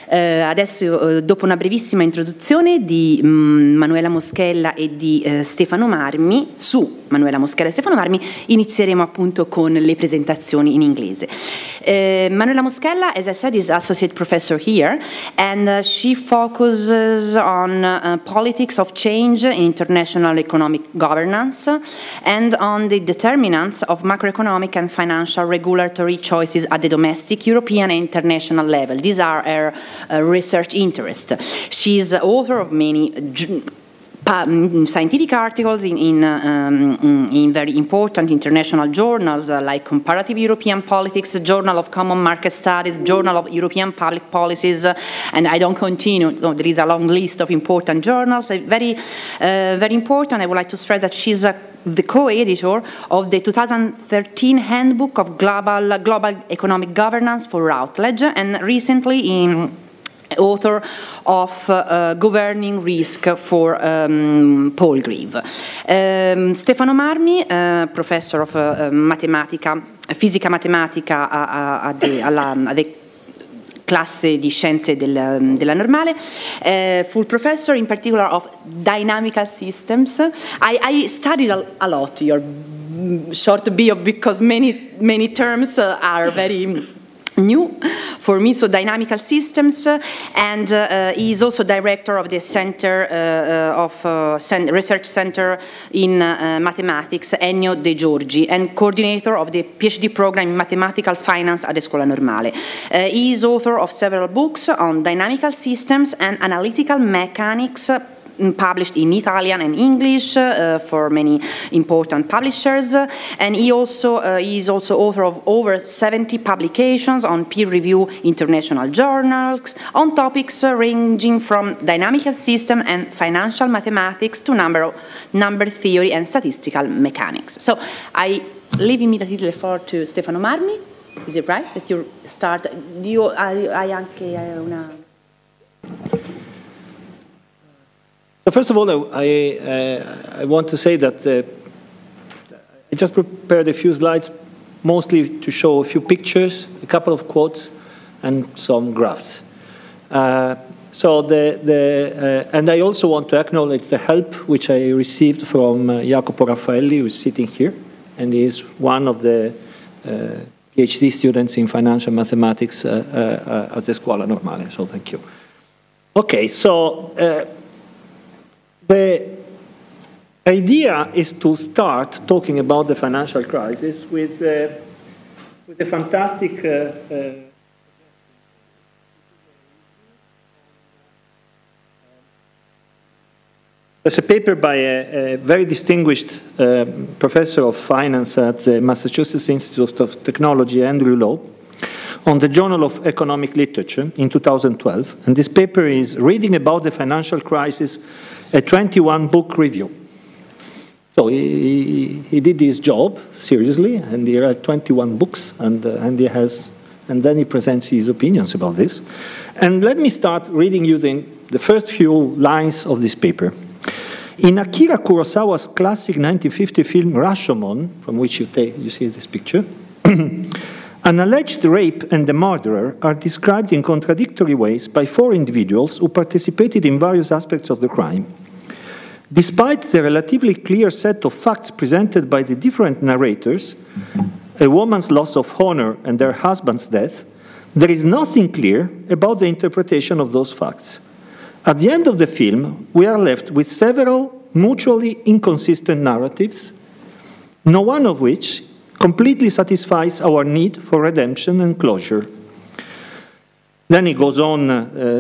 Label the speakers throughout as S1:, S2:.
S1: Adesso, dopo una brevissima introduzione di Manuela Moschella e di Stefano Marmi, su Manuela Moschella e Stefano Marmi, inizieremo appunto con le presentazioni in inglese. Manuela Moschella, as I said, is associate professor here, and she focuses on politics of change in international economic governance and on the determinants of macroeconomic and financial regulatory choices at the domestic, European and international level. These are her research interests. She is author of many scientific articles in very important international journals like Comparative European Politics, Journal of Common Market Studies, Journal of European Public Policies, and I don't continue. There is a long list of important journals. Very important. I would like to stress that she's the co-editor of the 2013 Handbook of Global Economic Governance for Routledge, and recently author of Governing Risk for Palgrave. Stefano Marmi, professor of matematica, fisica matematica alla classe di scienze della normale, full professor in particular of dynamical systems. I studied a lot your short bio because many terms are very new for me, so dynamical systems, and he is also director of the Center Research Center in Mathematics, Ennio De Giorgi, and coordinator of the PhD program in Mathematical Finance at the Scuola Normale. He is author of several books on dynamical systems and analytical mechanics, published in Italian and English for many important publishers, and he is also author of over 70 publications on peer-reviewed international journals on topics ranging from dynamical system and financial mathematics to number theory and statistical mechanics. So I leave immediately the floor to Stefano Marmi. Is it right that you start? Hai anche una...
S2: So first of all, I want to say that I just prepared a few slides, mostly to show a few pictures, a couple of quotes, and some graphs. And I also want to acknowledge the help which I received from Jacopo Raffaelli, who is sitting here, and he is one of the PhD students in financial mathematics at the Scuola Normale. So thank you. Okay, so. The idea is to start talking about the financial crisis with a fantastic there's a paper by a very distinguished professor of finance at the Massachusetts Institute of Technology, Andrew Law, on the Journal of Economic Literature in 2012. And this paper is Reading About the Financial Crisis, a 21-book review. So he did his job seriously, and he read 21 books, and then he presents his opinions about this. And let me start reading you the first few lines of this paper. In Akira Kurosawa's classic 1950 film Rashomon, from which you see this picture, an alleged rape and the murderer are described in contradictory ways by four individuals who participated in various aspects of the crime. Despite the relatively clear set of facts presented by the different narrators, a woman's loss of honor and her husband's death, there is nothing clear about the interpretation of those facts. At the end of the film, we are left with several mutually inconsistent narratives, no one of which completely satisfies our need for redemption and closure. Then he goes on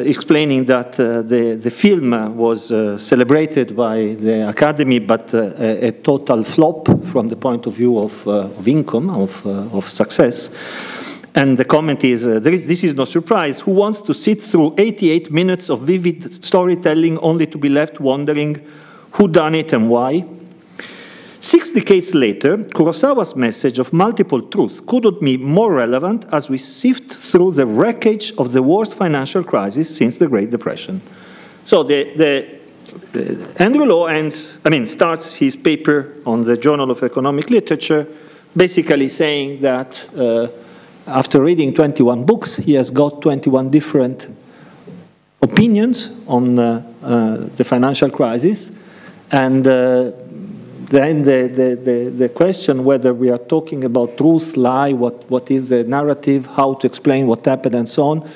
S2: explaining that the film was celebrated by the Academy, but a total flop from the point of view of income, of success. And the comment is, this is no surprise. Who wants to sit through 88 minutes of vivid storytelling only to be left wondering who done it and why? 6 decades later, Kurosawa's message of multiple truths couldn't be more relevant as we sift through the wreckage of the worst financial crisis since the Great Depression. So Andrew Law starts his paper on the Journal of Economic Literature, basically saying that after reading 21 books, he has got 21 different opinions on the financial crisis, and then the question whether we are talking about truth, lie, what is the narrative, how to explain what happened, and so on,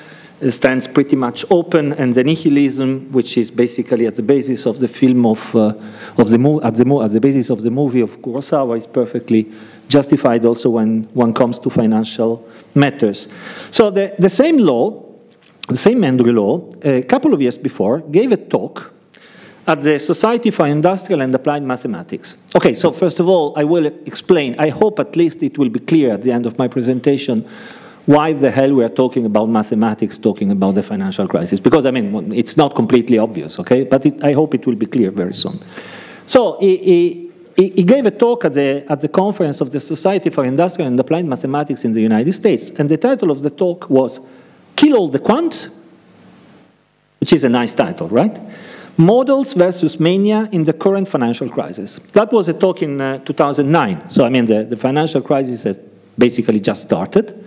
S2: stands pretty much open. And the nihilism, which is basically at the basis of the film at the basis of the movie of Kurosawa, is perfectly justified also when one comes to financial matters. So the same law, the same Andrew Law, a couple of years before, gave a talk at the Society for Industrial and Applied Mathematics. Okay, so first of all, I will explain. I hope at least it will be clear at the end of my presentation why the hell we are talking about mathematics, talking about the financial crisis. Because, I mean, it's not completely obvious, okay? But I hope it will be clear very soon. So he gave a talk at the conference of the Society for Industrial and Applied Mathematics in the United States. And the title of the talk was Kill All the Quants, which is a nice title, right? Models versus mania in the current financial crisis. That was a talk in 2009. So, I mean, the financial crisis has basically just started.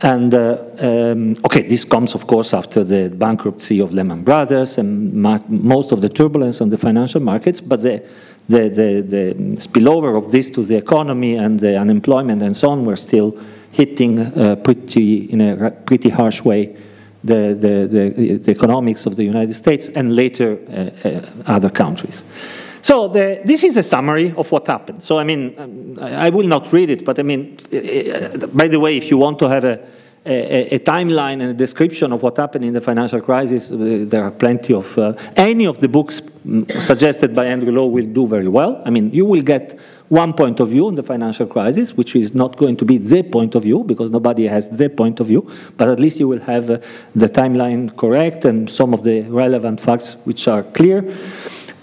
S2: And, okay, this comes, of course, after the bankruptcy of Lehman Brothers and most of the turbulence on the financial markets, but the spillover of this to the economy and the unemployment and so on were still hitting in a pretty harsh way the economics of the United States and later other countries. So this is a summary of what happened. So, I mean, I will not read it, but I mean, by the way, if you want to have a timeline and a description of what happened in the financial crisis, there are plenty of, any of the books suggested by Andrew Law will do very well. I mean, you will get one point of view on the financial crisis, which is not going to be the point of view, because nobody has the point of view, but at least you will have the timeline correct and some of the relevant facts which are clear.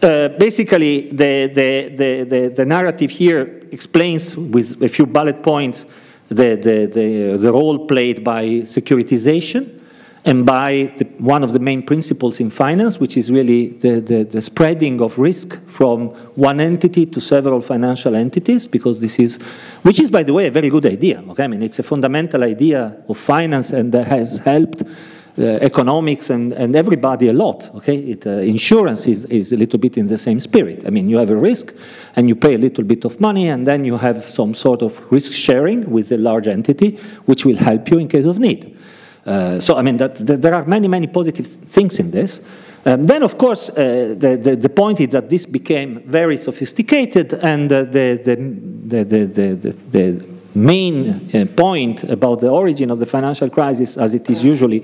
S2: Basically, the narrative here explains with a few bullet points the role played by securitization and by one of the main principles in finance, which is really the spreading of risk from one entity to several financial entities, because which is, by the way, a very good idea. Okay? I mean, it's a fundamental idea of finance and has helped economics and everybody a lot, okay? Insurance is a little bit in the same spirit. I mean, you have a risk and you pay a little bit of money and then you have some sort of risk sharing with a large entity which will help you in case of need. So, I mean, there are many, many positive things in this. Then, of course, the point is that this became very sophisticated, and the main point about the origin of the financial crisis, as it is usually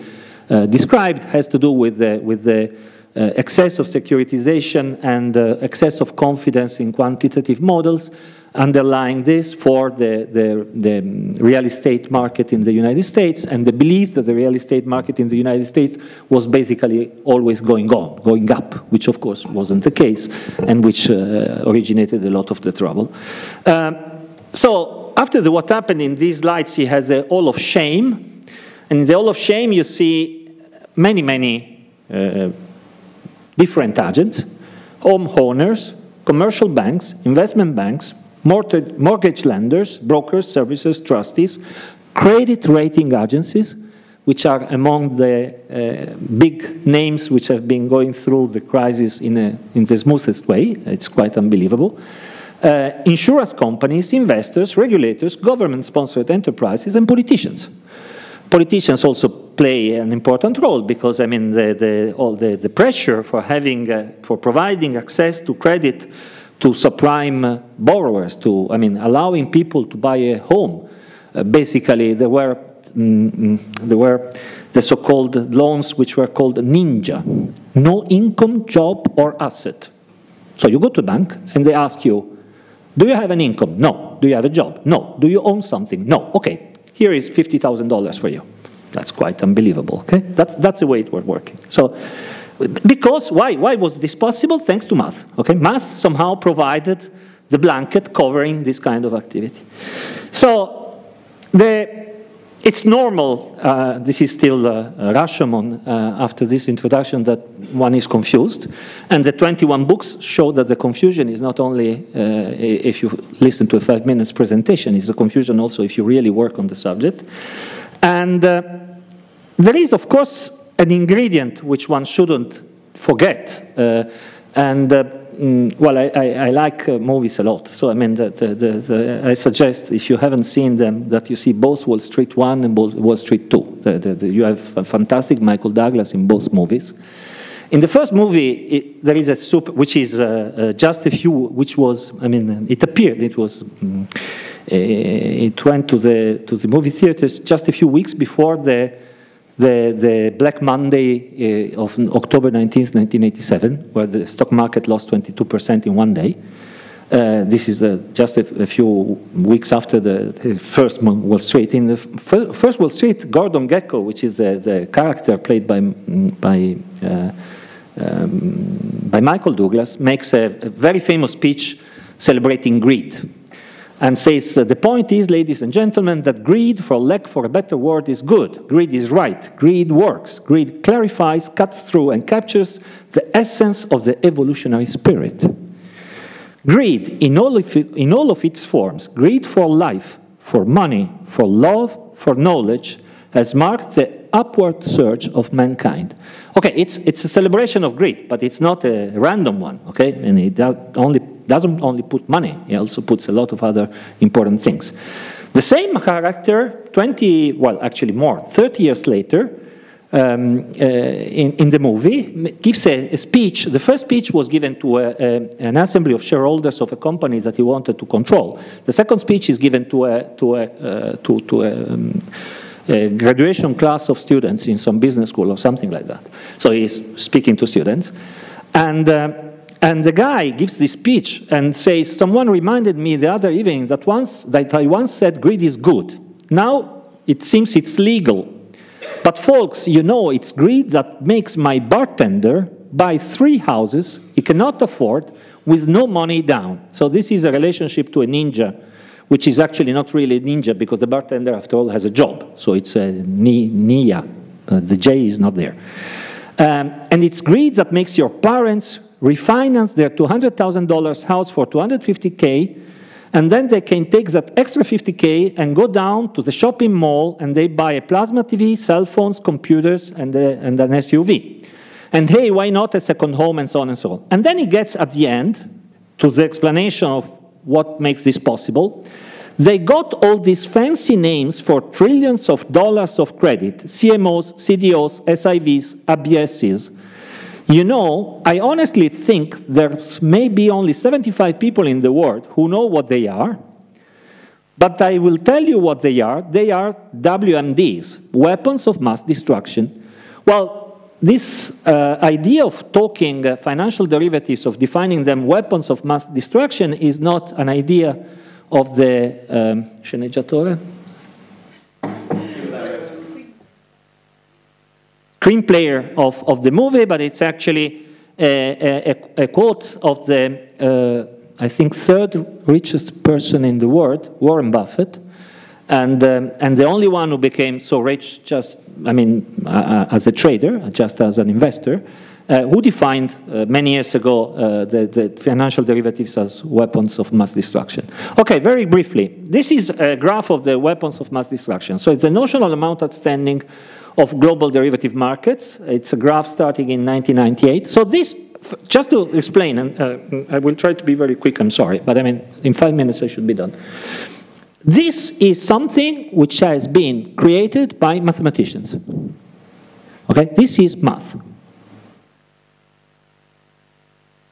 S2: described, has to do with the excess of securitization and excess of confidence in quantitative models underlying this for the real estate market in the United States, and the belief that the real estate market in the United States was basically always going up, which of course wasn't the case, and which originated a lot of the trouble. So after what happened in these slides, he has the Hall of Shame. And in the Hall of Shame, you see many, many different agents: homeowners, commercial banks, investment banks, mortgage lenders, brokers, servicers, trustees, credit rating agencies, which are among the big names which have been going through the crisis in the smoothest way. It's quite unbelievable. Insurance companies, investors, regulators, government-sponsored enterprises, and politicians. Politicians also play an important role because, I mean, all the pressure for providing access to credit to subprime borrowers, allowing people to buy a home. Basically, there were the so-called loans which were called NINJA, no income, job, or asset. So you go to a bank and they ask you, do you have an income? No. Do you have a job? No. Do you own something? No. Okay, here is $50,000 for you. That's quite unbelievable, okay? That's the way it was working. So, because, why was this possible? Thanks to math, okay? Math somehow provided the blanket covering this kind of activity. So, it's normal, this is still Rashomon after this introduction, that one is confused. And the 21 books show that the confusion is not only if you listen to a 5 minutes presentation, it's a confusion also if you really work on the subject. And there is, of course, an ingredient which one shouldn't forget. Well, I like movies a lot, so I mean, I suggest, if you haven't seen them, that you see both Wall Street 1 and Wall Street 2. You have a fantastic Michael Douglas in both movies. In the first movie, there is a which is just a few, which was, I mean, it appeared, it was, it went to the movie theaters just a few weeks before the Black Monday of October 19th, 1987, where the stock market lost 22% in one day. This is just a few weeks after the first Wall Street. In the first Wall Street, Gordon Gekko, which is the character played by Michael Douglas, makes a very famous speech celebrating greed. And says, the point is, ladies and gentlemen, that greed, for lack of a better word, is good. Greed is right. Greed works. Greed clarifies, cuts through, and captures the essence of the evolutionary spirit. Greed, in all of its forms, greed for life, for money, for love, for knowledge, has marked the upward surge of mankind. Okay, it's a celebration of greed, but it's not a random one, okay? And it doesn't only put money, it also puts a lot of other important things. The same character, 30 years later, in the movie, gives a speech. The first speech was given to an assembly of shareholders of a company that he wanted to control. The second speech is given to a graduation class of students in some business school or something like that. So he's speaking to students. And the guy gives this speech and says, someone reminded me the other evening that I once said greed is good. Now it seems it's legal. But folks, you know, it's greed that makes my bartender buy 3 houses he cannot afford with no money down. So this is a relationship to a ninja, which is actually not really a ninja because the bartender, after all, has a job. So it's a Nia. The J is not there. And it's greed that makes your parents refinance their $200,000 house for $250K, and then they can take that extra $50K and go down to the shopping mall and they buy a plasma TV, cell phones, computers, and an SUV. And hey, why not a second home, and so on and so on. And then he gets at the end to the explanation of what makes this possible. They got all these fancy names for trillions of dollars of credit, CMOs, CDOs, SIVs, ABSs. You know, I honestly think there's maybe only 75 people in the world who know what they are, but I will tell you what they are. They are WMDs, weapons of mass destruction. Well, this idea of talking financial derivatives, of defining them weapons of mass destruction, is not an idea of the sceneggiatore? Screenplayer of the movie, but it's actually a quote of the, I think, 3rd richest person in the world, Warren Buffett, and the only one who became so rich just, I mean, as a trader, just as an investor, who defined many years ago the financial derivatives as weapons of mass destruction. Okay, very briefly, this is a graph of the weapons of mass destruction. So it's the notional amount outstanding of global derivative markets. It's a graph starting in 1998. So this, just to explain, and I will try to be very quick, I'm sorry, but I mean, in 5 minutes I should be done. This is something which has been created by mathematicians. Okay, this is math.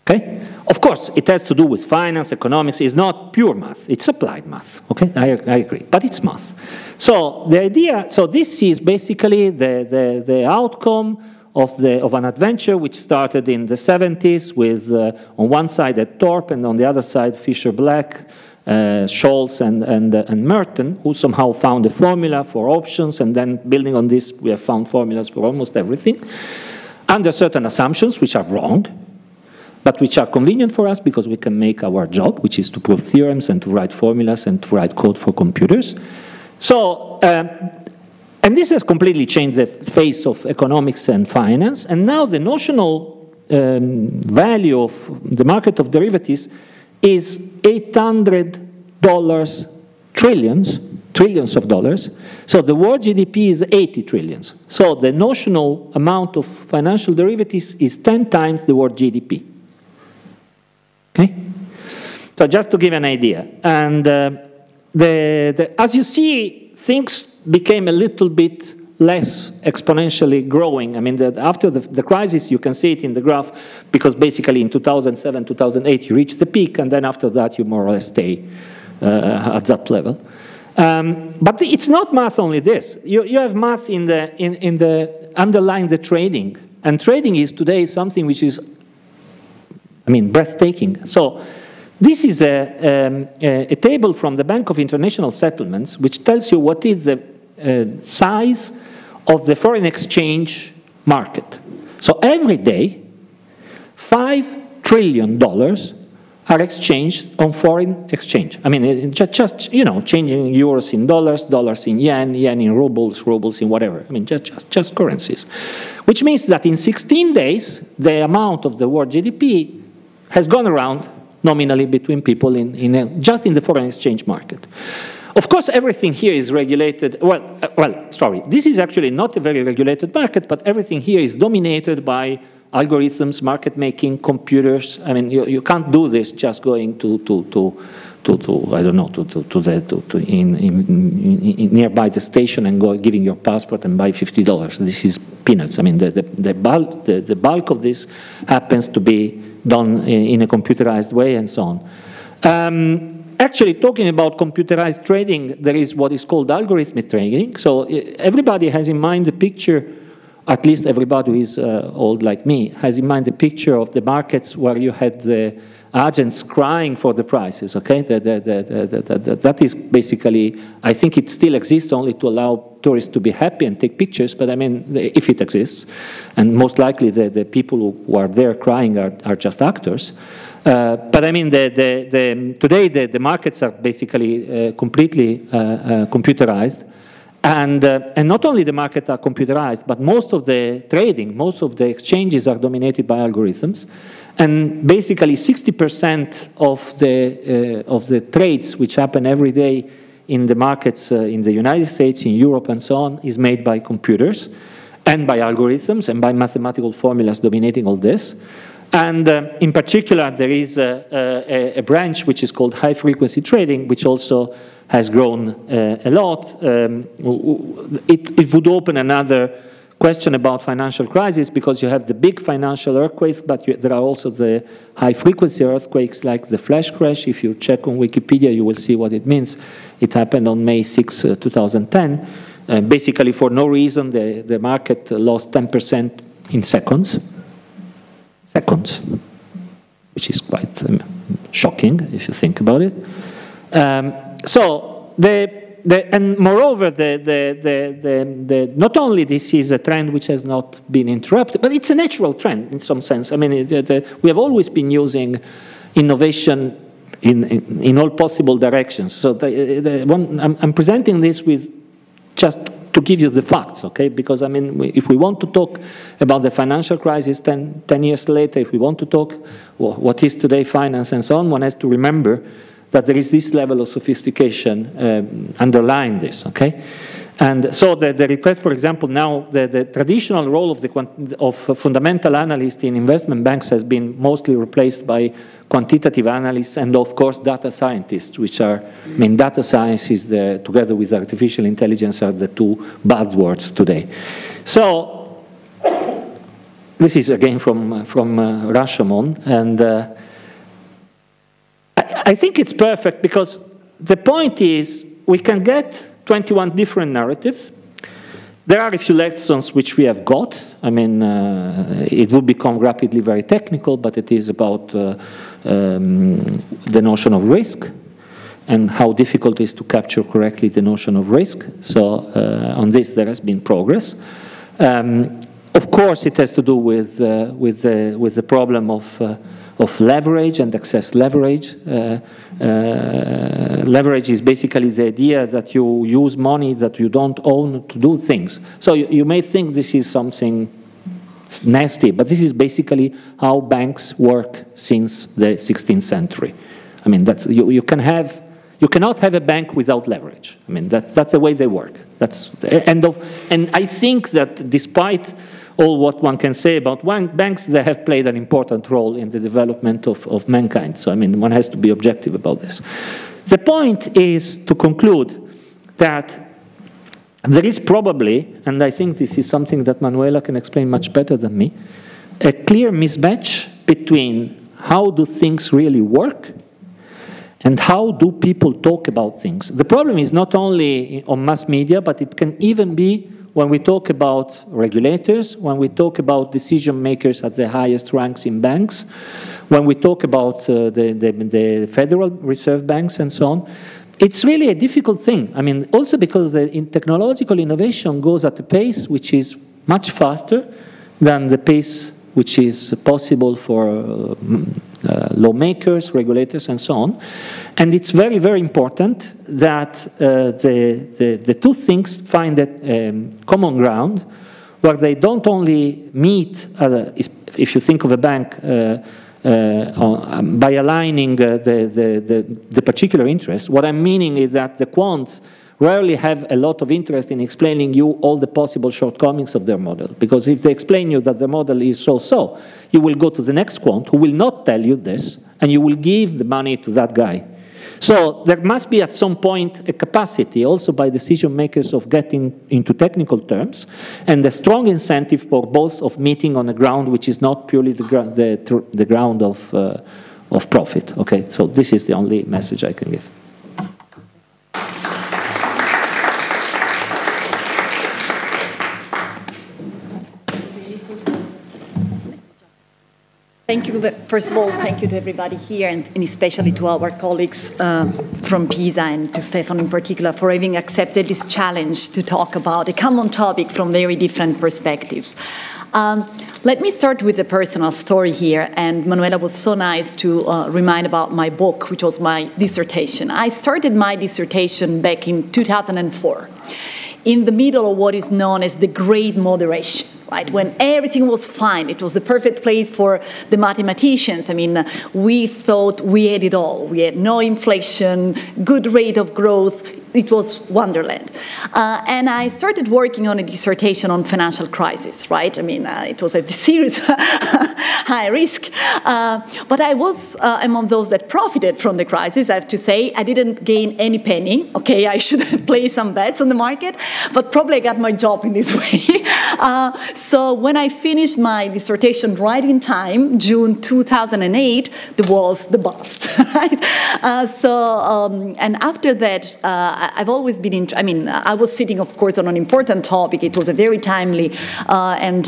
S2: Okay? Of course, it has to do with finance, economics. It's not pure math. It's applied math. Okay? I agree. But it's math. So the idea, so this is basically the outcome of an adventure which started in the 70s with, on one side, at Thorpe, and on the other side, Fisher Black, Scholz, and Merton, who somehow found a formula for options, and then building on this, we have found formulas for almost everything, under certain assumptions, which are wrong, but which are convenient for us because we can make our job, which is to prove theorems and to write formulas and to write code for computers. So, and this has completely changed the face of economics and finance, and now the notional value of the market of derivatives is $800 trillions trillions of dollars. So the world GDP is 80 trillions. So the notional amount of financial derivatives is 10 times the world GDP. Okay? So just to give an idea. And as you see, things became a little bit less exponentially growing. I mean, after the crisis, you can see it in the graph, because basically in 2007, 2008, you reach the peak, and then after that, you more or less stay at that level. But it's not math only this. You have math in the underlying the trading. And trading is today something which is, I mean, breathtaking. So this is a table from the Bank of International Settlements, which tells you what is the size of the foreign exchange market. So every day, $5 trillion are exchanged on foreign exchange. I mean, just you know, changing euros in dollars, dollars in yen, yen in rubles, rubles in whatever. I mean, just currencies. Which means that in 16 days, the amount of the world GDP has gone around nominally between people just in the foreign exchange market. Of course, everything here is regulated. Well, sorry. This is actually not a very regulated market, but everything here is dominated by algorithms, market making, computers. I mean, you can't do this just going to I don't know, in nearby the station and giving your passport and buy $50. This is peanuts. I mean, the bulk of this happens to be done in a computerized way and so on. Actually, talking about computerized trading, there is what is called algorithmic trading. So everybody has in mind the picture, at least everybody who is old like me, has in mind the picture of the markets where you had the agents crying for the prices, okay? That is basically, I think it still exists only to allow tourists to be happy and take pictures, but I mean, if it exists, and most likely the people who are there crying are just actors. But I mean, today the markets are basically completely computerized, and not only the markets are computerized, but most of the trading, most of the exchanges are dominated by algorithms, and basically 60% of the trades which happen every day in the markets in the United States, in Europe, and so on, is made by computers and by algorithms and by mathematical formulas dominating all this. And in particular, there is a branch which is called high-frequency trading, which also has grown a lot. It would open another question about financial crisis, because you have the big financial earthquakes, but there are also the high-frequency earthquakes like the flash crash. If you check on Wikipedia, you will see what it means. It happened on May 6, 2010. Basically, for no reason, the market lost 10% in seconds, which is quite shocking if you think about it. And moreover, not only this is a trend which has not been interrupted, but it's a natural trend in some sense. I mean, we have always been using innovation in all possible directions. So I'm presenting this with just to give you the facts, okay? Because, I mean, if we want to talk about the financial crisis 10 years later, if we want to talk what is today finance and so on, one has to remember that there is this level of sophistication underlying this, okay? And so the request, for example, now the traditional role of fundamental analyst in investment banks has been mostly replaced by quantitative analysts and, of course, data scientists, which are, I mean, data science is together with artificial intelligence, are the two buzzwords today. So this is again from Rashomon, and I think it's perfect, because the point is we can get 21 different narratives. There are a few lessons which we have got. I mean, it will become rapidly very technical, but it is about the notion of risk and how difficult it is to capture correctly the notion of risk. So on this there has been progress. Of course, it has to do with the problem of leverage and excess leverage. Leverage is basically the idea that you use money that you don't own to do things. So you may think this is something nasty, but this is basically how banks work since the 16th century. I mean, that's, you You cannot have a bank without leverage. I mean, that's the way they work. That's the end of, and I think that despite all what one can say about banks, they have played an important role in the development of mankind. So, I mean, one has to be objective about this. The point is to conclude that there is probably, and I think this is something that Manuela can explain much better than me, a clear mismatch between how do things really work and how do people talk about things. The problem is not only on mass media, but it can even be when we talk about regulators, when we talk about decision makers at the highest ranks in banks, when we talk about the Federal Reserve banks and so on. It's really a difficult thing. I mean, also because the technological innovation goes at a pace which is much faster than the pace which is possible for lawmakers, regulators, and so on. And it's very, very important that the two things find a common ground where they don't only meet, if you think of a bank, by aligning the particular interest. What I'm meaning is that the quants rarely have a lot of interest in explaining you all the possible shortcomings of their model. Because if they explain you that the model is so-so, you will go to the next quant who will not tell you this, and you will give the money to that guy. So there must be at some point a capacity also by decision makers of getting into technical terms, and a strong incentive for both of meeting on a ground which is not purely the ground of profit. Okay, so this is the only message I can give.
S3: Thank you. First of all, thank you to everybody here, and especially to our colleagues from PISA and to Stefano in particular for having accepted this challenge to talk about a common topic from very different perspectives. Let me start with a personal story here, and Manuela was so nice to remind about my book, which was my dissertation. I started my dissertation back in 2004, in the middle of what is known as the Great Moderation. Right? When everything was fine, it was the perfect place for the mathematicians. I mean, we thought we had it all. We had no inflation, good rate of growth. It was wonderland. And I started working on a dissertation on financial crisis, right? I mean, it was a serious high risk. But I was among those that profited from the crisis, I have to say. I didn't gain any penny. Okay, I should have placed some bets on the market, but probably I got my job in this way. So when I finished my dissertation right in time, June 2008, there was the bust, right? And after that, I've always been, I was sitting, of course, on an important topic. It was a very timely, and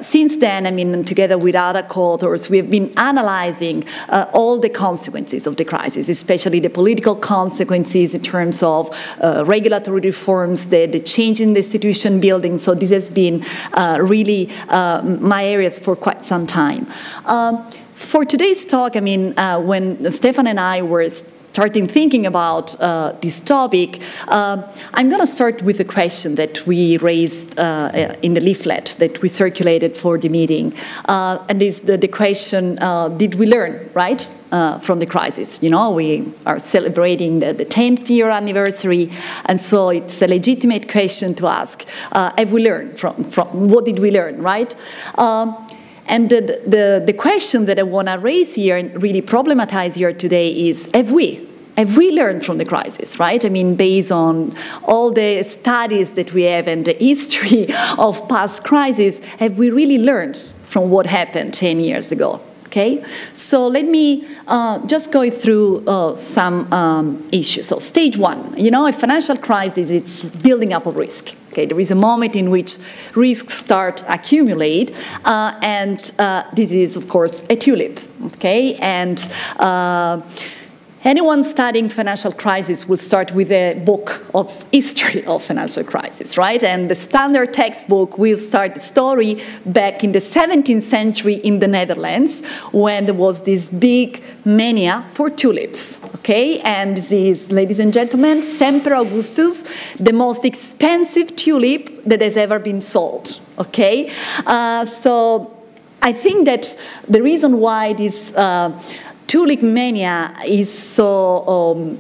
S3: since then, together with other co-authors, we have been analyzing all the consequences of the crisis, especially the political consequences in terms of regulatory reforms, the change in the institution building. So this has been really my areas for quite some time. For today's talk, when Stefan and I were starting thinking about this topic, I'm going to start with a question that we raised in the leaflet that we circulated for the meeting. And is the question, did we learn, right, from the crisis? You know, we are celebrating the 10th year anniversary, and so it's a legitimate question to ask, have we learned from what did we learn, right? And the question that I want to raise here and really problematize here today is, have we learned from the crisis, right? Based on all the studies that we have and the history of past crises, have we really learned from what happened 10 years ago? Okay, so let me just go through some issues. So stage one, a financial crisis, it's building up of risk. Okay, there is a moment in which risks start accumulate, and this is, of course, a tulip. Okay, and anyone studying financial crisis will start with a book of history of financial crisis, right? And the standard textbook will start the story back in the 17th century in the Netherlands, when there was this big mania for tulips, okay? And this is, ladies and gentlemen, Semper Augustus, the most expensive tulip that has ever been sold, okay? So I think that the reason why this tulip mania is so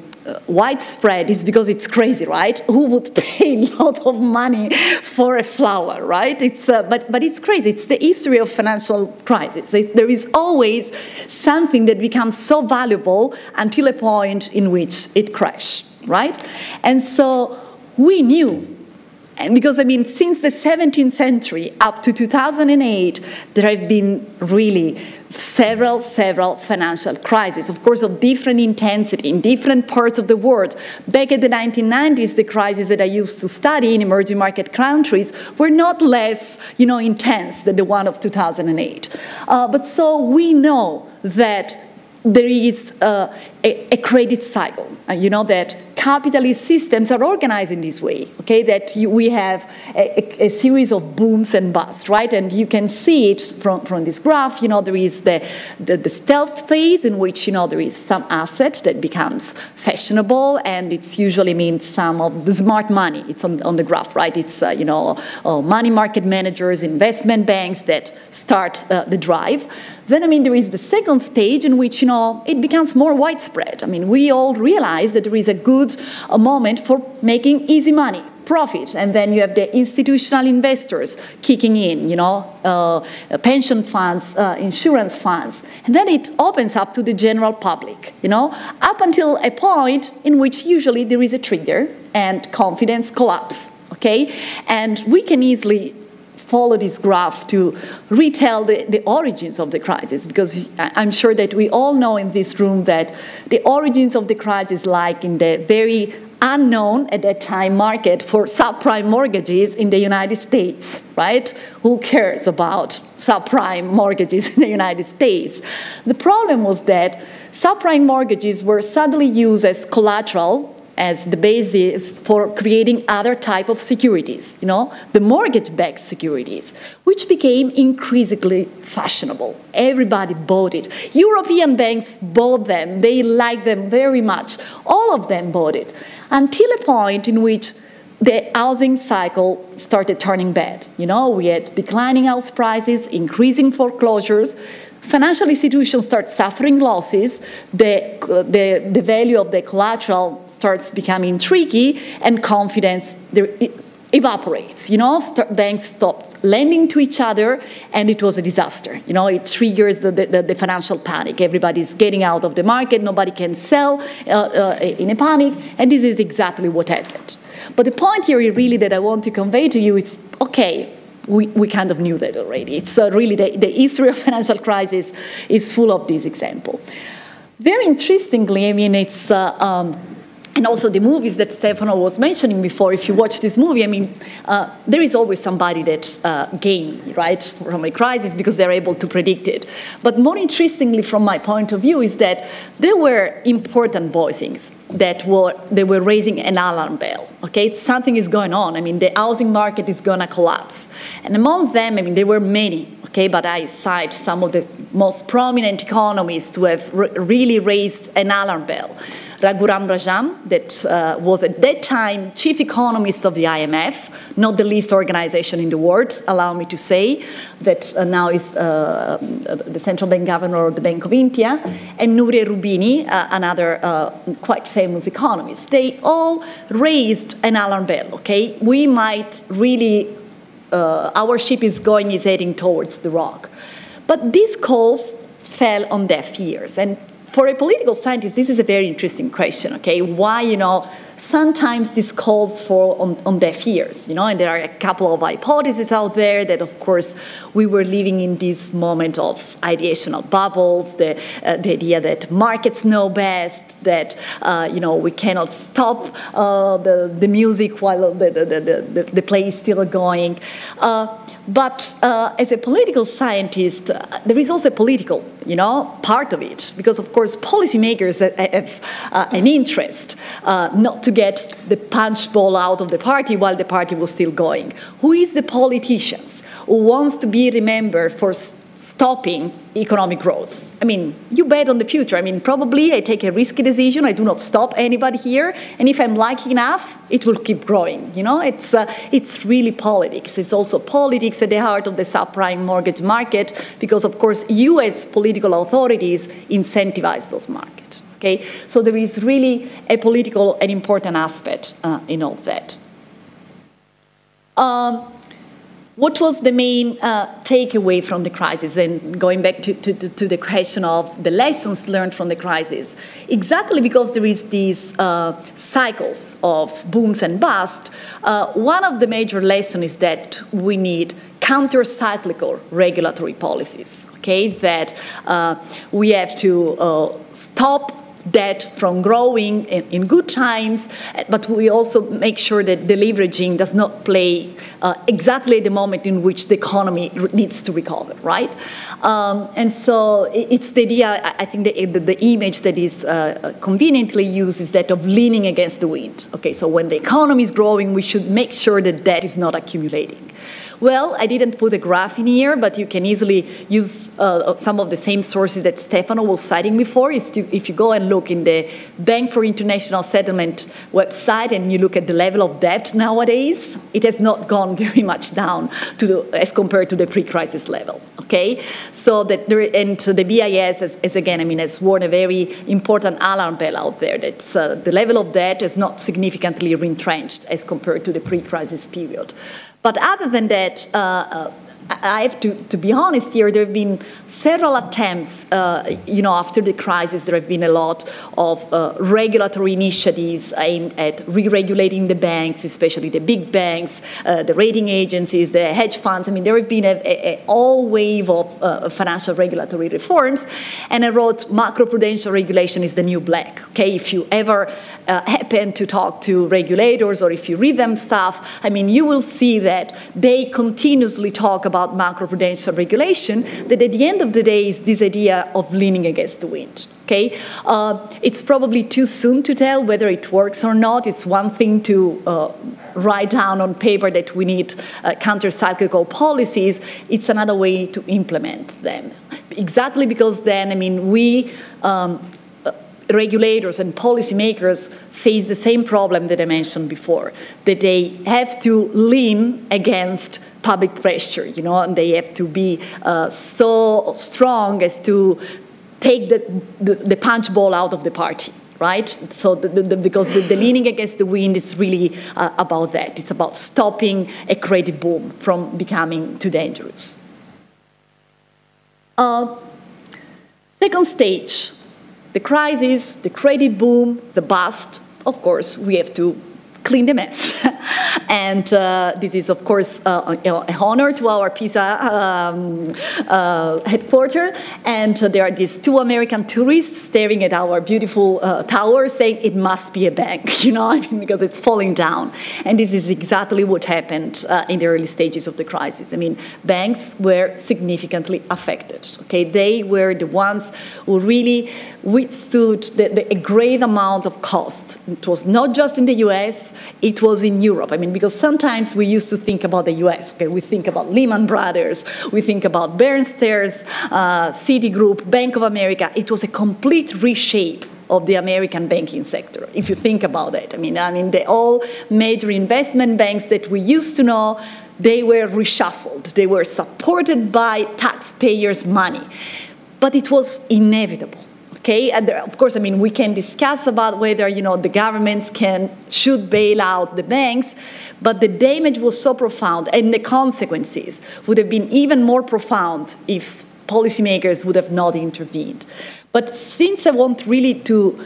S3: widespread is because it's crazy, right? Who would pay a lot of money for a flower, right? But it's crazy. It's the history of financial crisis. There is always something that becomes so valuable until a point in which it crashes, right? And so we knew. And because, I mean, since the 17th century up to 2008, there have been really several financial crises, of course, of different intensity in different parts of the world. Back in the 1990s, the crises that I used to study in emerging market countries were not less, intense than the one of 2008. But so we know that there is a credit cycle, that capitalist systems are organized in this way, okay, that we have a series of booms and busts, right? And you can see it from this graph. There is the stealth phase in which, there is some asset that becomes fashionable, and it's usually means some of the smart money. It's on the graph, right? It's, money market managers, investment banks that start the drive. Then, there is the second stage in which, it becomes more widespread. We all realize that there is a good moment for making easy money, profit, and then you have the institutional investors kicking in, pension funds, insurance funds, and then it opens up to the general public, up until a point in which usually there is a trigger and confidence collapse, okay? And we can easily follow this graph to retell the origins of the crisis, because I'm sure that we all know in this room that the origins of the crisis lie in the very unknown at that time market for subprime mortgages in the United States, right? Who cares about subprime mortgages in the United States? The problem was that subprime mortgages were suddenly used as collateral, as the basis for creating other type of securities, the mortgage-backed securities, which became increasingly fashionable. Everybody bought it. European banks bought them. They liked them very much. All of them bought it, until a point in which the housing cycle started turning bad. We had declining house prices, increasing foreclosures, financial institutions start suffering losses, the value of the collateral starts becoming tricky, and confidence evaporates. Banks stopped lending to each other, and it was a disaster. It triggers the financial panic. Everybody's getting out of the market. Nobody can sell in a panic, and this is exactly what happened. But the point here really that I want to convey to you is, okay, we kind of knew that already. It's really the history of financial crisis is full of this example. Very interestingly, it's and also the movies that Stefano was mentioning before. If you watch this movie, there is always somebody that gains, right, from a crisis because they're able to predict it. But more interestingly, from my point of view, is that there were important voicings that were raising an alarm bell. Okay, something is going on. The housing market is going to collapse, and among them, there were many. Okay, but I cite some of the most prominent economists who have really raised an alarm bell. Raghuram Rajan, that was at that time chief economist of the IMF, not the least organization in the world, allow me to say, that now is the central bank governor of the Bank of India, and Nouri Rubini, another quite famous economist. They all raised an alarm bell, okay? We might really, our ship is heading towards the rock. But these calls fell on deaf ears, and for a political scientist, this is a very interesting question, okay? Why, sometimes these calls fall on deaf ears, and there are a couple of hypotheses out there that, of course, we were living in this moment of ideational bubbles, the idea that markets know best, that, we cannot stop the music while the play is still going. But as a political scientist, there is also a political, part of it, because of course policymakers have an interest not to get the punch bowl out of the party while the party was still going. Who is the politicians who wants to be remembered for stopping economic growth? You bet on the future. Probably I take a risky decision. I do not stop anybody here. And if I'm lucky enough, it will keep growing. It's really politics. It's also politics at the heart of the subprime mortgage market because, of course, U.S. political authorities incentivize those markets. Okay? So there is really a political and important aspect in all of that. What was the main takeaway from the crisis? And going back to the question of the lessons learned from the crisis, exactly because there is these cycles of booms and busts, one of the major lessons is that we need counter-cyclical regulatory policies, okay? That we have to stop debt from growing in good times, but we also make sure that the leveraging does not play exactly at the moment in which the economy needs to recover, right? And so it's the idea, I think the image that is conveniently used is that of leaning against the wind. Okay, so when the economy is growing, we should make sure that debt is not accumulating. Well, I didn't put a graph in here, but you can easily use some of the same sources that Stefano was citing before. If you go and look in the Bank for International Settlement website and you look at the level of debt nowadays, it has not gone very much down as compared to the pre-crisis level. Okay, so that the BIS has again, I mean, has worn a very important alarm bell out there. That the level of debt is not significantly retrenched as compared to the pre-crisis period. But other than that, I have to be honest here, there have been several attempts, after the crisis, there have been a lot of regulatory initiatives aimed at re-regulating the banks, especially the big banks, the rating agencies, the hedge funds. I mean, there have been a whole wave of financial regulatory reforms, and I wrote macroprudential regulation is the new black. Okay, if you ever happen to talk to regulators or if you read them stuff, I mean, you will see that they continuously talk about macroprudential regulation, that at the end of the day is this idea of leaning against the wind. Okay, it's probably too soon to tell whether it works or not. It's one thing to write down on paper that we need counter-cyclical policies. It's another way to implement them. Exactly because then, I mean, we regulators and policymakers face the same problem that I mentioned before, that they have to lean against public pressure, and they have to be so strong as to take the punch bowl out of the party, right? So because the leaning against the wind is really about that. It's about stopping a credit boom from becoming too dangerous. Second stage, the crisis, the credit boom, the bust. Of course, we have to clean the mess. And this is, of course, an honor to our Pisa headquarters. And there are these two American tourists staring at our beautiful tower saying it must be a bank, because it's falling down. And this is exactly what happened in the early stages of the crisis. I mean, banks were significantly affected. Okay, they were the ones who really withstood a great amount of cost. It was not just in the US, it was in Europe. I mean, because sometimes we used to think about the US. Okay, we think about Lehman Brothers, we think about Bear Stearns, Citigroup, Bank of America. It was a complete reshape of the American banking sector, if you think about it. I mean, the all major investment banks that we used to know, they were reshuffled. They were supported by taxpayers' money. But it was inevitable. Okay, and of course, I mean, we can discuss about whether, the governments should bail out the banks, but the damage was so profound and the consequences would have been even more profound if policymakers would have not intervened. But since I want really to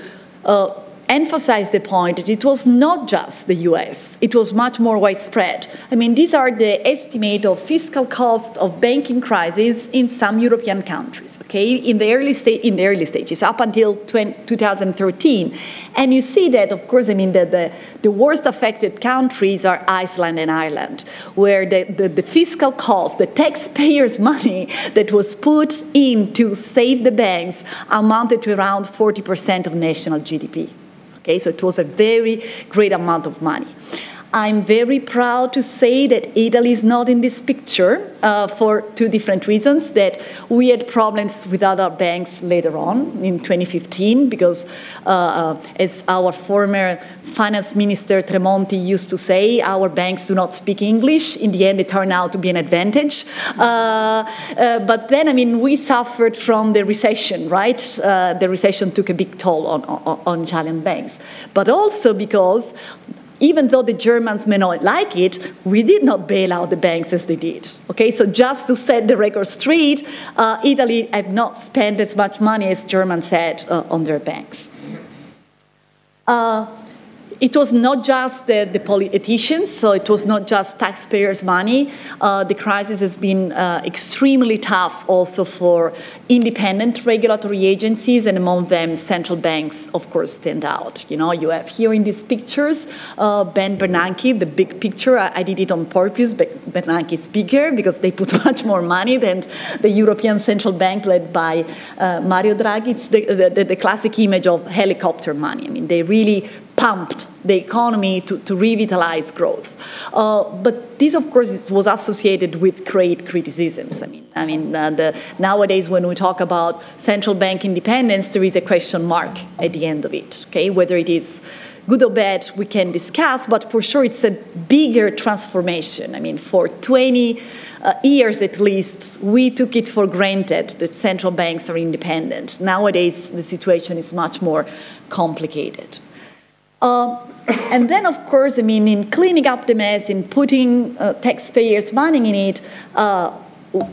S3: emphasize the point that it was not just the US, it was much more widespread. I mean, these are the estimate of fiscal costs of banking crisis in some European countries, okay, in the early stages, up until 2013. And you see that, of course, I mean, that the worst affected countries are Iceland and Ireland, where the fiscal cost, the taxpayers' money that was put in to save the banks amounted to around 40% of national GDP. Okay, so it was a very great amount of money. I'm very proud to say that Italy is not in this picture for two different reasons. That we had problems with other banks later on in 2015 because, as our former finance minister Tremonti used to say, our banks do not speak English. In the end, it turned out to be an advantage. But then, I mean, we suffered from the recession, right? The recession took a big toll on Italian banks. But also because even though the Germans may not like it, we did not bail out the banks as they did. Okay, so just to set the record straight, Italy have not spent as much money as Germans had on their banks. It was not just the politicians, so it was not just taxpayers' money. The crisis has been extremely tough also for independent regulatory agencies, and among them, central banks, of course, stand out. You know, you have here in these pictures, Ben Bernanke, the big picture. I did it on purpose, but Bernanke is bigger because they put much more money than the European Central Bank led by Mario Draghi. It's the classic image of helicopter money. I mean, they really pumped the economy to revitalize growth. But this, of course, was associated with great criticisms. I mean, nowadays when we talk about central bank independence, there is a question mark at the end of it. Okay, whether it is good or bad, we can discuss, but for sure it's a bigger transformation. I mean, for 20 years at least, we took it for granted that central banks are independent. Nowadays, the situation is much more complicated. And then, of course, I mean, in cleaning up the mess, in putting taxpayers' money in it,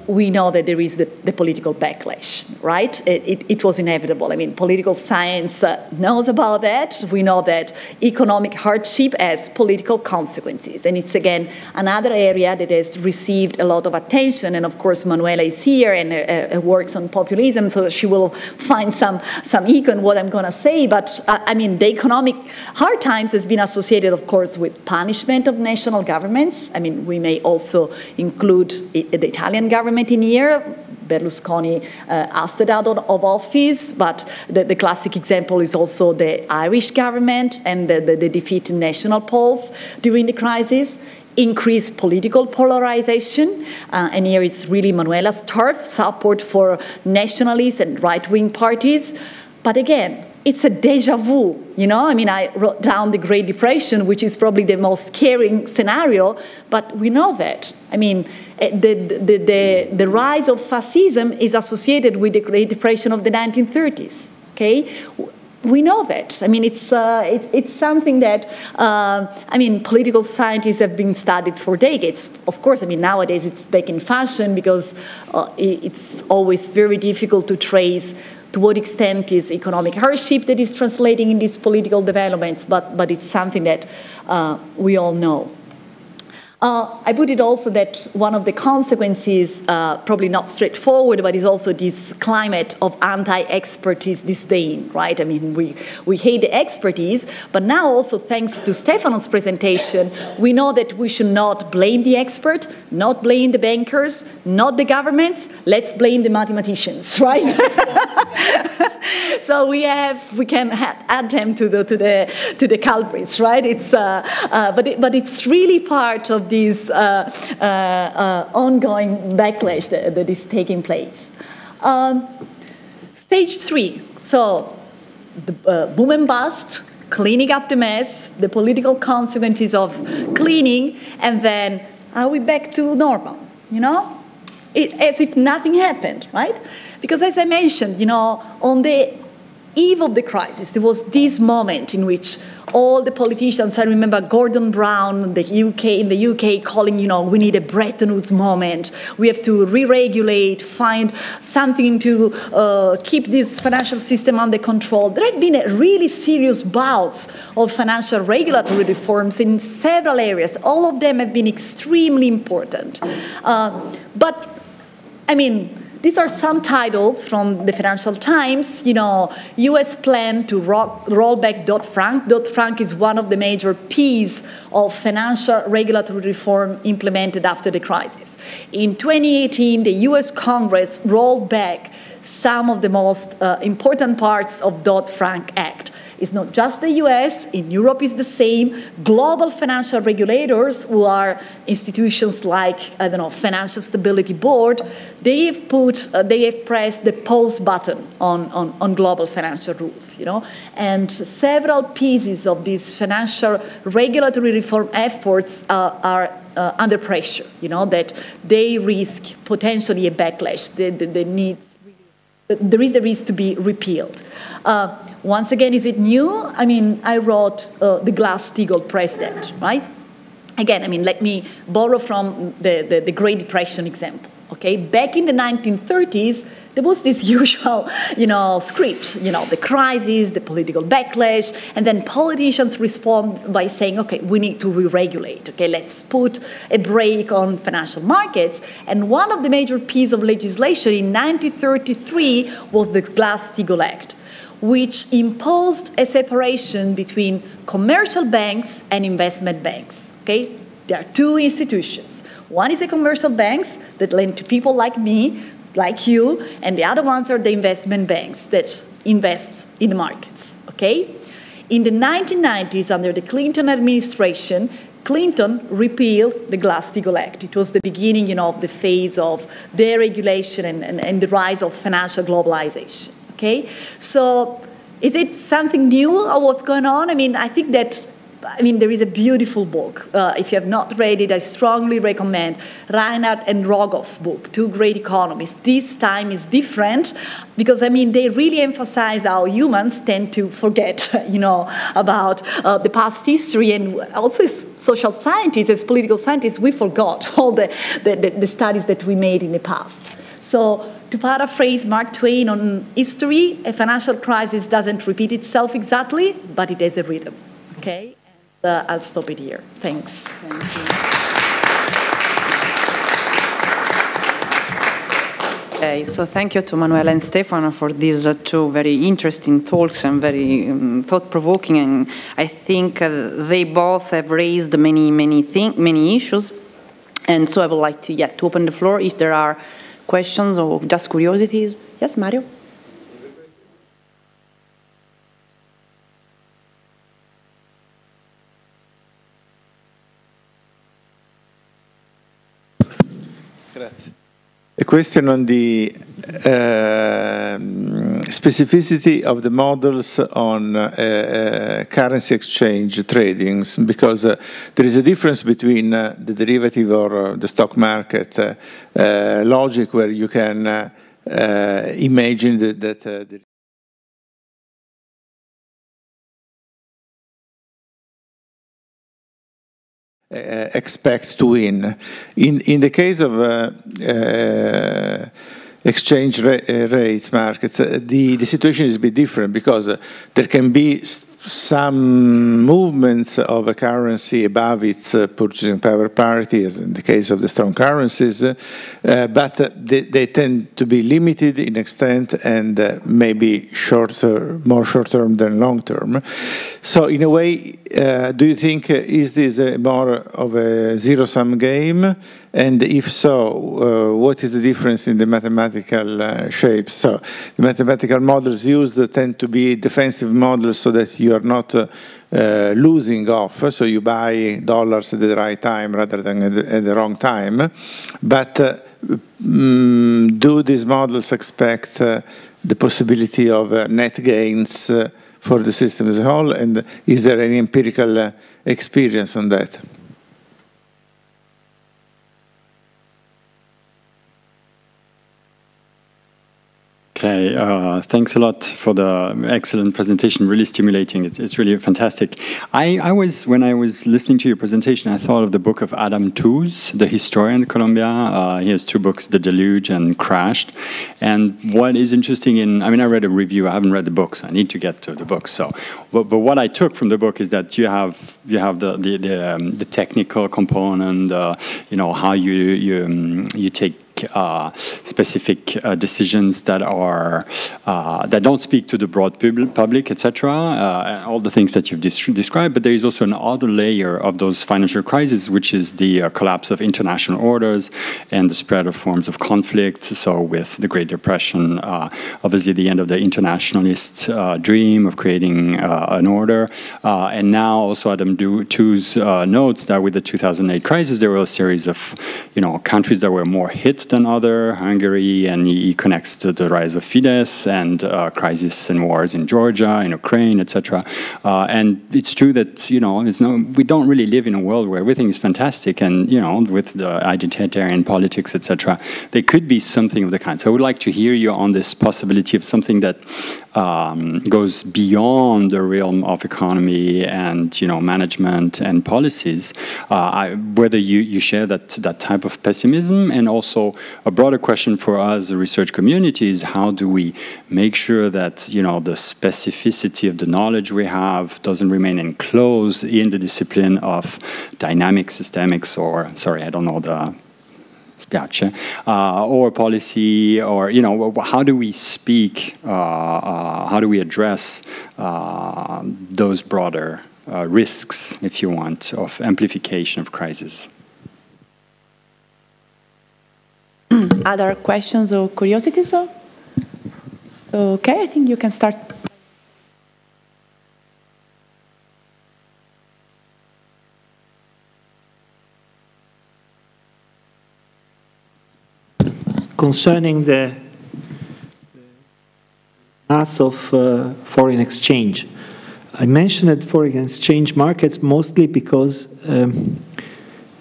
S3: we know that there is the political backlash, right? It was inevitable. I mean, political science knows about that. We know that economic hardship has political consequences. And it's, again, another area that has received a lot of attention. And, of course, Manuela is here and works on populism, so she will find some echo in what I'm going to say. But, I mean, the economic hard times has been associated, of course, with punishment of national governments. I mean, we may also include the Italian government in here. Berlusconi after that out of office, but the classic example is also the Irish government and the defeat in national polls during the crisis. Increased political polarization, and here it's really Manuela's turf, support for nationalist and right-wing parties. But again, it's a deja vu, you know? I mean, I wrote down the Great Depression, which is probably the most scary scenario, but we know that. I mean, the rise of fascism is associated with the Great Depression of the 1930s, okay? We know that. I mean, it's something that, I mean, political scientists have been studied for decades. Of course, I mean, nowadays it's back in fashion because it's always very difficult to trace to what extent is economic hardship that is translating in these political developments, but it's something that we all know. I put it also that one of the consequences, probably not straightforward, but is also this climate of anti-expertise disdain, right? I mean, we hate the expertise, but now also thanks to Stefano's presentation, we know that we should not blame the expert, not blame the bankers, not the governments, let's blame the mathematicians, right? So we can add them to the culprits, right? It's but it's really part of this ongoing backlash that is taking place. Stage 3. So the boom and bust, cleaning up the mess, the political consequences of cleaning, and then are we back to normal? You know, as if nothing happened, right? Because as I mentioned, you know, on the eve of the crisis, there was this moment in which all the politicians, I remember Gordon Brown in the UK calling, you know, we need a Bretton Woods moment. We have to re-regulate, find something to keep this financial system under control. There have been really serious bouts of financial regulatory reforms in several areas. All of them have been extremely important. But, I mean, these are some titles from the Financial Times. You know, U.S. plan to roll back Dodd-Frank. Dodd-Frank is one of the major P's of financial regulatory reform implemented after the crisis. In 2018, the U.S. Congress rolled back some of the most important parts of Dodd-Frank Act. It's not just the US, in Europe is the same. Global financial regulators, who are institutions like, I don't know, Financial Stability Board, they have pressed the pause button on global financial rules, you know, and several pieces of these financial regulatory reform efforts are under pressure, you know, that they risk potentially a backlash. There is the risk to be repealed. Once again, is it new? I mean, I wrote the Glass-Steagall precedent, right? Again, I mean, let me borrow from the Great Depression example, okay? Back in the 1930s, there was this usual, you know, script, you know, the crisis, the political backlash, and then politicians respond by saying, okay, we need to re-regulate, okay, let's put a brake on financial markets. And one of the major pieces of legislation in 1933 was the Glass-Steagall Act, which imposed a separation between commercial banks and investment banks, okay? There are two institutions. One is the commercial banks that lend to people like me, like you, and the other ones are the investment banks that invest in the markets, okay? In the 1990s, under the Clinton administration, Clinton repealed the Glass-Steagall Act. It was the beginning, you know, of the phase of deregulation and the rise of financial globalization, okay? So is it something new or what's going on? I mean, I think that there is a beautiful book. If you have not read it, I strongly recommend Reinhardt and Rogoff book, two great economists. This time is different because, I mean, they really emphasize how humans tend to forget, you know, about the past history, and also as social scientists, as political scientists, we forgot all the studies that we made in the past. So to paraphrase Mark Twain on history, a financial crisis doesn't repeat itself exactly, but it has a rhythm, okay? I'll stop it here. Thanks.
S1: Thank you. Okay, so thank you to Manuela and Stefano for these two very interesting talks and very thought-provoking. And I think they both have raised many issues. And so I would like to open the floor if there are questions or just curiosities. Yes, Mario?
S4: A question on the specificity of the models on currency exchange tradings, because there is a difference between the derivative or the stock market logic, where you can imagine that expect to win. In the case of exchange rates markets, the situation is a bit different, because there can be some movements of a currency above its purchasing power parity, as in the case of the strong currencies, but they tend to be limited in extent and maybe more short-term than long-term. So in a way, do you think, is this more of a zero-sum game? And if so, what is the difference in the mathematical shapes? So the mathematical models used tend to be defensive models, so that you are not losing off, so you buy dollars at the right time rather than at the wrong time. But do these models expect the possibility of net gains for the system as a whole? And is there any empirical experience on that?
S5: Okay, thanks a lot for the excellent presentation, really stimulating. It's really fantastic. When I was listening to your presentation, I thought of the book of Adam Tooze, the historian in Colombia. He has two books, The Deluge and Crashed. And what is interesting I read a review, I haven't read the book, so I need to get to the book. So, but what I took from the book is that you have the technical component, you know, how you take specific decisions that are that don't speak to the broad public, etc. All the things that you've described. But there is also another layer of those financial crises, which is the collapse of international orders and the spread of forms of conflict. So with the Great Depression, obviously the end of the internationalist dream of creating an order, and now also Adam Tooze notes that with the 2008 crisis, there were a series of, countries that were more hit than other, Hungary, and he connects to the rise of Fidesz and crisis and wars in Georgia, in Ukraine, etc. And it's true that we don't really live in a world where everything is fantastic, and with the identitarian politics, etc. There could be something of the kind. So I would like to hear you on this possibility of something that goes beyond the realm of economy and management and policies. Whether you share that type of pessimism, and also a broader question for us, the research community, is how do we make sure that the specificity of the knowledge we have doesn't remain enclosed in the discipline of dynamic systemics, or sorry, I don't know the or policy, or how do we speak, how do we address those broader risks, if you want, of amplification of crisis?
S1: Other questions or curiosities? Okay, I think you can start.
S2: Concerning the math of foreign exchange, I mentioned foreign exchange markets mostly because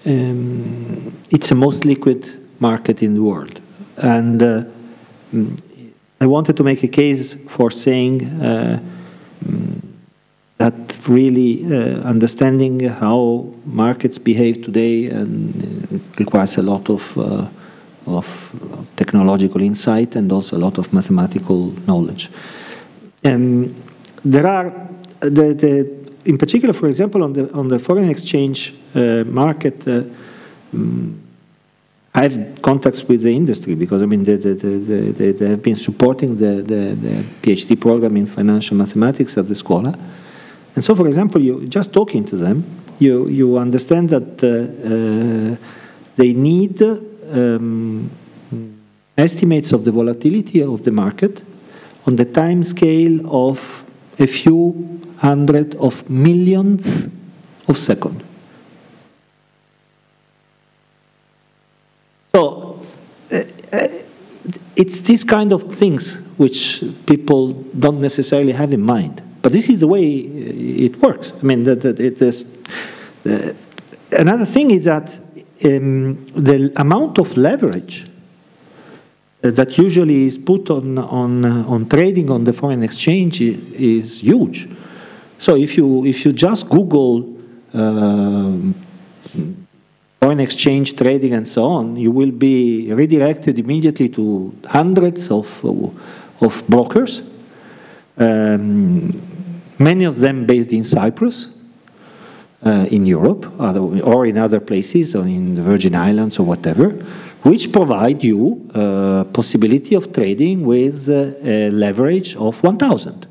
S2: it's the most liquid market in the world. And I wanted to make a case for saying that really understanding how markets behave today requires a lot of technological insight and also a lot of mathematical knowledge. There are, in particular, for example, on the foreign exchange market, I have contacts with the industry because they have been supporting the PhD program in financial mathematics at the Scuola. And so, for example, you just talking to them, you understand that they need estimates of the volatility of the market on the time scale of a few hundred of millionths of second. So it's these kind of things which people don't necessarily have in mind. But this is the way it works. I mean, another thing is that the amount of leverage that usually is put on trading on the foreign exchange is huge. So if you just Google foreign exchange trading and so on, you will be redirected immediately to hundreds of brokers, many of them based in Cyprus, in Europe, or in other places, or in the Virgin Islands or whatever, which provide you possibility of trading with a leverage of 1,000.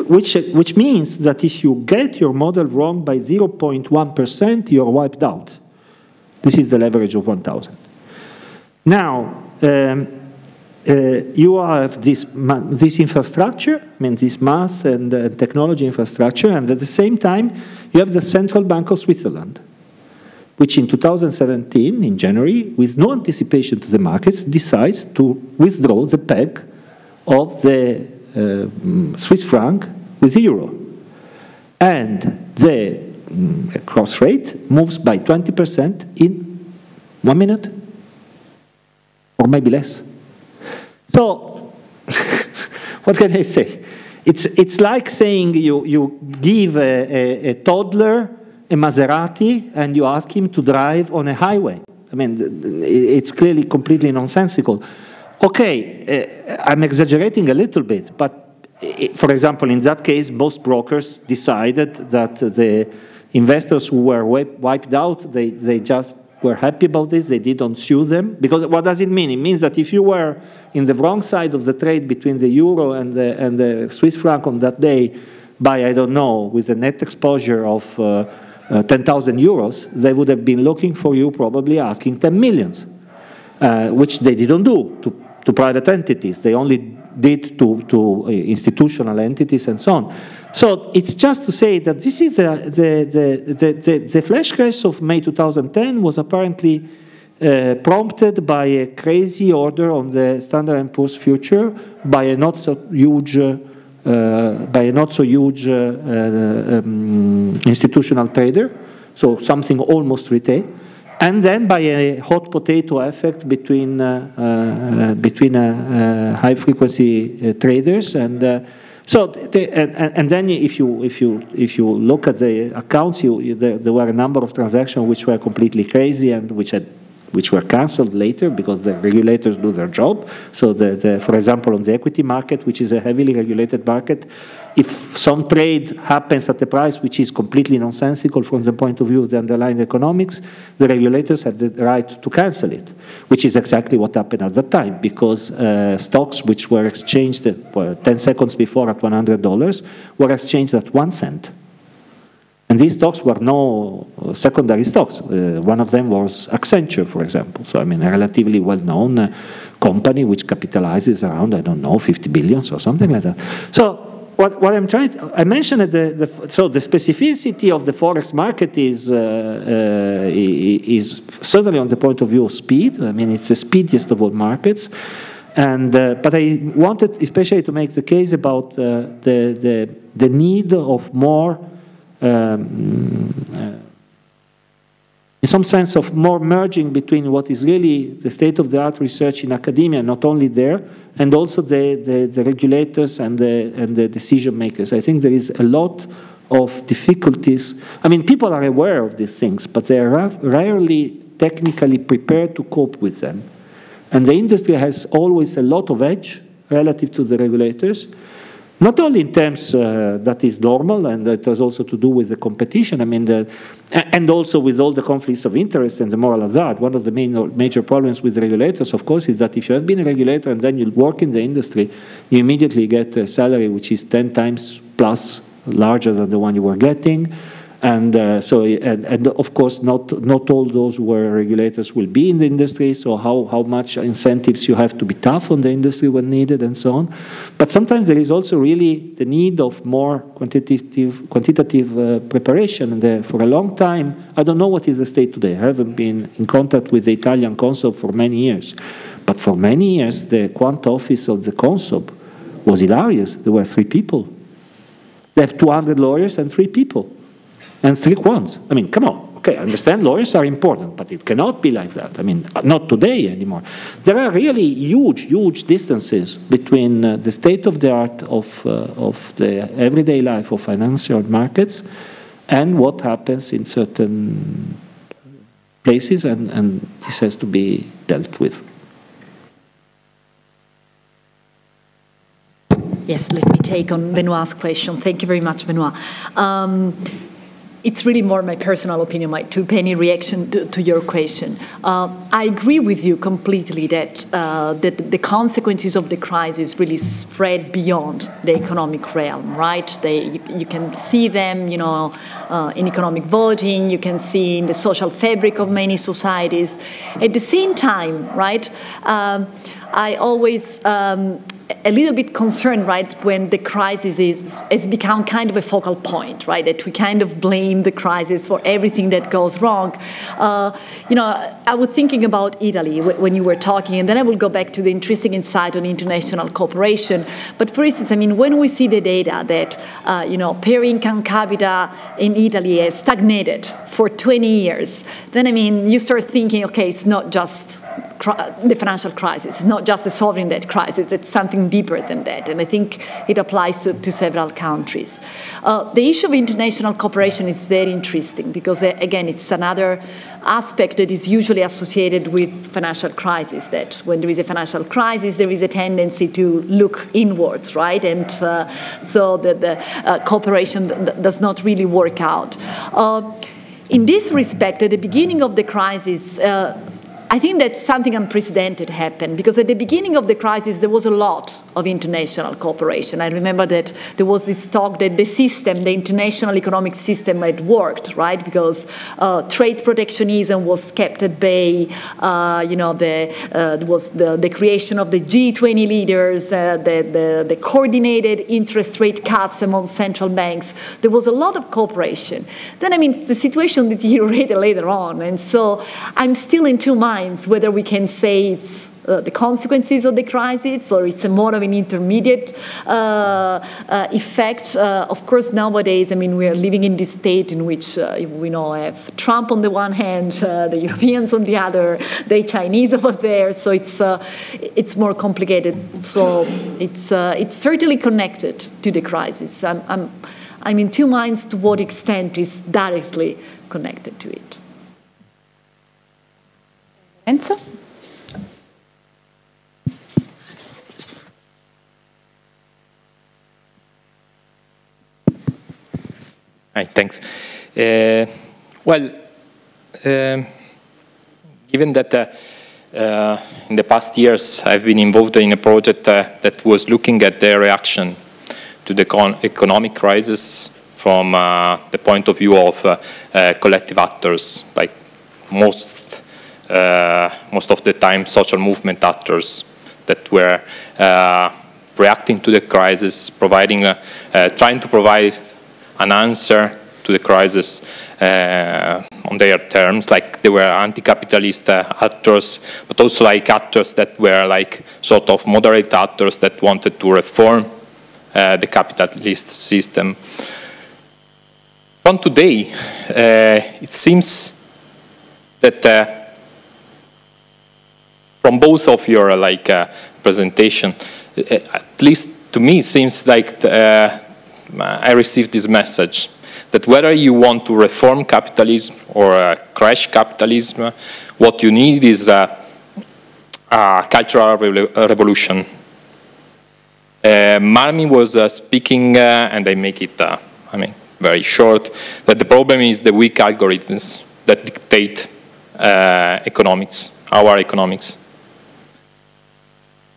S2: Which means that if you get your model wrong by 0.1%, you're wiped out. This is the leverage of 1,000. Now, you have this infrastructure, I mean this math and technology infrastructure, and at the same time you have the Central Bank of Switzerland, which in 2017, in January, with no anticipation to the markets, decides to withdraw the peg of the Swiss franc with the euro. And the cross rate moves by 20% in 1 minute, or maybe less. So, what can I say? It's like saying you give a toddler a Maserati and you ask him to drive on a highway. I mean, it's clearly completely nonsensical. Okay, I'm exaggerating a little bit, but for example, in that case, most brokers decided that the investors who were wiped out, they just were happy about this. They didn't sue them. Because what does it mean? It means that if you were in the wrong side of the trade between the euro and the Swiss franc on that day by, I don't know, with a net exposure of 10,000 euros, they would have been looking for you, probably asking 10 millions, which they didn't do to private entities. They only did to institutional entities and so on. So it's just to say that this is the flash crash of May 2010 was apparently prompted by a crazy order on the Standard & Poor's future by a not so huge institutional trader, so something almost retail, and then by a hot potato effect between high frequency traders and. And then if you look at the accounts, there were a number of transactions which were completely crazy and which were cancelled later because the regulators do their job. So for example, on the equity market, which is a heavily regulated market, if some trade happens at a price which is completely nonsensical from the point of view of the underlying economics, the regulators have the right to cancel it, which is exactly what happened at that time, because stocks which were exchanged 10 seconds before at $100 were exchanged at 1 cent. And these stocks were no secondary stocks. One of them was Accenture, for example. So, I mean, a relatively well-known company which capitalizes around, I don't know, 50 billion or something like that. So, what I'm trying to, I mentioned so the specificity of the forex market is certainly on the point of view of speed. I mean, it's the speediest of all markets. And, but I wanted especially to make the case about the need of more, in some sense of more merging between what is really the state-of-the-art research in academia, not only there, and also the regulators and the decision makers. I think there is a lot of difficulties. I mean, people are aware of these things, but they are rarely technically prepared to cope with them. And the industry has always a lot of edge relative to the regulators, not only in terms that is normal, and that has also to do with the competition, I mean, and also with all the conflicts of interest and the moral hazard. One of the major problems with regulators, of course, is that if you have been a regulator and then you work in the industry, you immediately get a salary which is 10 times plus larger than the one you were getting. And and of course, not all those who were regulators will be in the industry. So how much incentives you have to be tough on the industry when needed, and so on. But sometimes there is also really the need of more quantitative preparation. And for a long time, I don't know what is the state today. I haven't been in contact with the Italian Consob for many years, but for many years the quant office of the Consob was hilarious. There were 3 people. They have 200 lawyers and 3 people. And 3 quants. I mean, come on. Okay, I understand lawyers are important, but it cannot be like that. I mean, not today anymore. There are really huge distances between the state-of-the-art of the everyday life of financial markets and what happens in certain places, and this has to be dealt with.
S3: Yes, let me take on Benoit's question. Thank you very much, Benoit. It's really more my personal opinion, my 2-penny reaction to your question. I agree with you completely that the consequences of the crisis really spread beyond the economic realm, right? You can see them, you know, in economic voting, you can see in the social fabric of many societies. At the same time, right, I always a little bit concerned, right, when the crisis has become kind of a focal point, right, that we kind of blame the crisis for everything that goes wrong. You know, I was thinking about Italy when you were talking, and then I will go back to the interesting insight on international cooperation. But for instance, I mean, when we see the data that, you know, per income capita in Italy has stagnated for 20 years, then, I mean, you start thinking, okay, it's not just the financial crisis. It's not just a sovereign debt crisis, it's something deeper than that. And I think it applies to several countries. The issue of international cooperation is very interesting because, again, it's another aspect that is usually associated with financial crisis, that when there is a financial crisis, there is a tendency to look inwards, right? And so the cooperation does not really work out. In this respect, at the beginning of the crisis, I think that something unprecedented happened, because at the beginning of the crisis there was a lot of international cooperation. I remember that there was this talk that the system, the international economic system, had worked, right? Because trade protectionism was kept at bay. There was the creation of the G20 leaders, the coordinated interest rate cuts among central banks. There was a lot of cooperation. Then, I mean, the situation deteriorated later on, and so I'm still in two minds whether we can say it's the consequences of the crisis or it's a more of an intermediate effect. Of course, nowadays, I mean, we are living in this state in which we now have Trump on the one hand, the Europeans on the other, the Chinese over there. So it's more complicated. So it's certainly connected to the crisis. I'm in two minds to what extent is directly connected to it.
S1: Enzo?
S6: Hi, thanks. Given that in the past years I've been involved in a project that was looking at the reaction to the economic crisis from the point of view of collective actors, like most of the time social movement actors that were reacting to the crisis, trying to provide an answer to the crisis on their terms. Like they were anti-capitalist actors, but also like actors that were like sort of moderate actors that wanted to reform the capitalist system. From today, it seems that from both of your presentation, at least to me, it seems like I received this message that whether you want to reform capitalism or crash capitalism, what you need is a cultural revolution. Marmi was speaking, and I make it, very short, that the problem is the weak algorithms that dictate economics, our economics.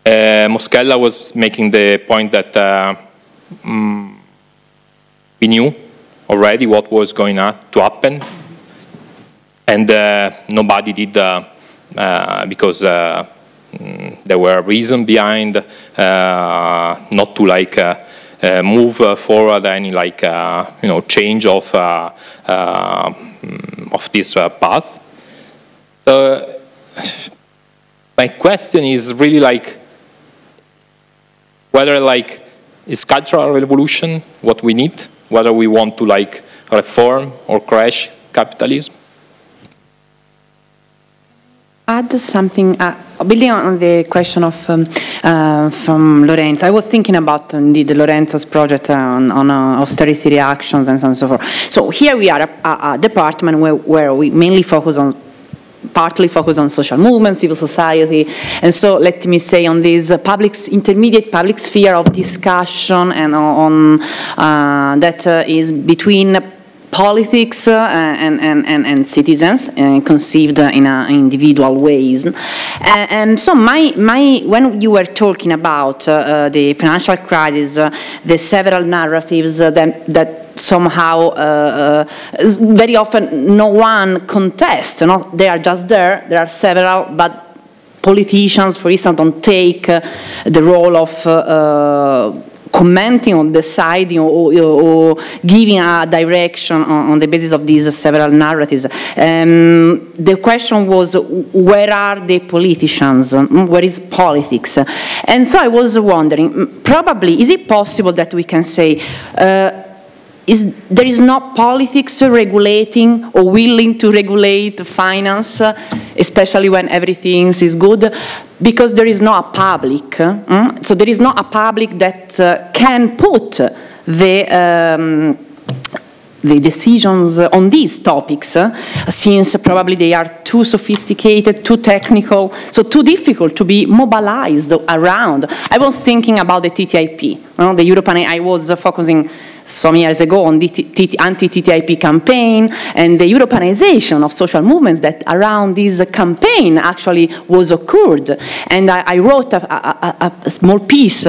S6: Moschella was making the point that we knew already what was going to happen, and nobody did because there were reasons behind not to move forward any change of this path. So my question is really whether is cultural revolution what we need, whether we want to reform or crash capitalism?
S1: Add something, building on the question of from Lorenzo. I was thinking about indeed Lorenzo's project on austerity reactions and so on and so forth. So here we are a department where we mainly partly focus on social movements, civil society, and so let me say on this intermediate public sphere of discussion and on that is between politics and citizens, conceived in individual ways. And so when you were talking about the financial crisis, the several narratives that somehow very often no one contests, they are just there are several, but politicians, for instance, don't take the role of commenting on deciding or giving a direction on the basis of these several narratives. The question was, where are the politicians? Where is politics? And so I was wondering, probably, is it possible that we can say there is no politics regulating or willing to regulate finance? especially when everything is good, because there is not a public. So there is not a public that can put the decisions on these topics, since probably they are too sophisticated, too technical, so too difficult to be mobilized around. I was thinking about the TTIP, the European. I was focusing some years ago on the anti-TTIP campaign and the Europeanization of social movements that around this campaign actually was occurred. And I wrote a small piece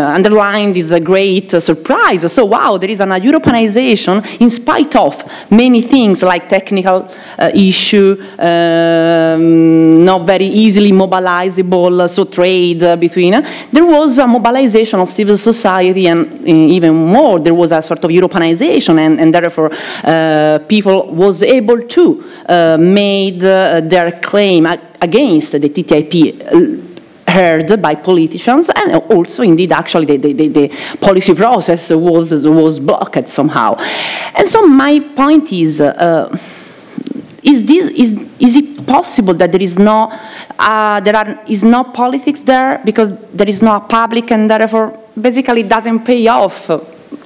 S1: underlying this great surprise. So wow, there is a Europeanization in spite of many things like technical issue, not very easily mobilizable, so trade between. There was a mobilization of civil society, and even more, there was a sort of Europeanization, and therefore people was able to made their claim against the TTIP heard by politicians, and also indeed actually the policy process was blocked somehow. And so my point is it possible that there is no politics there because there is no public, and therefore basically it doesn't pay off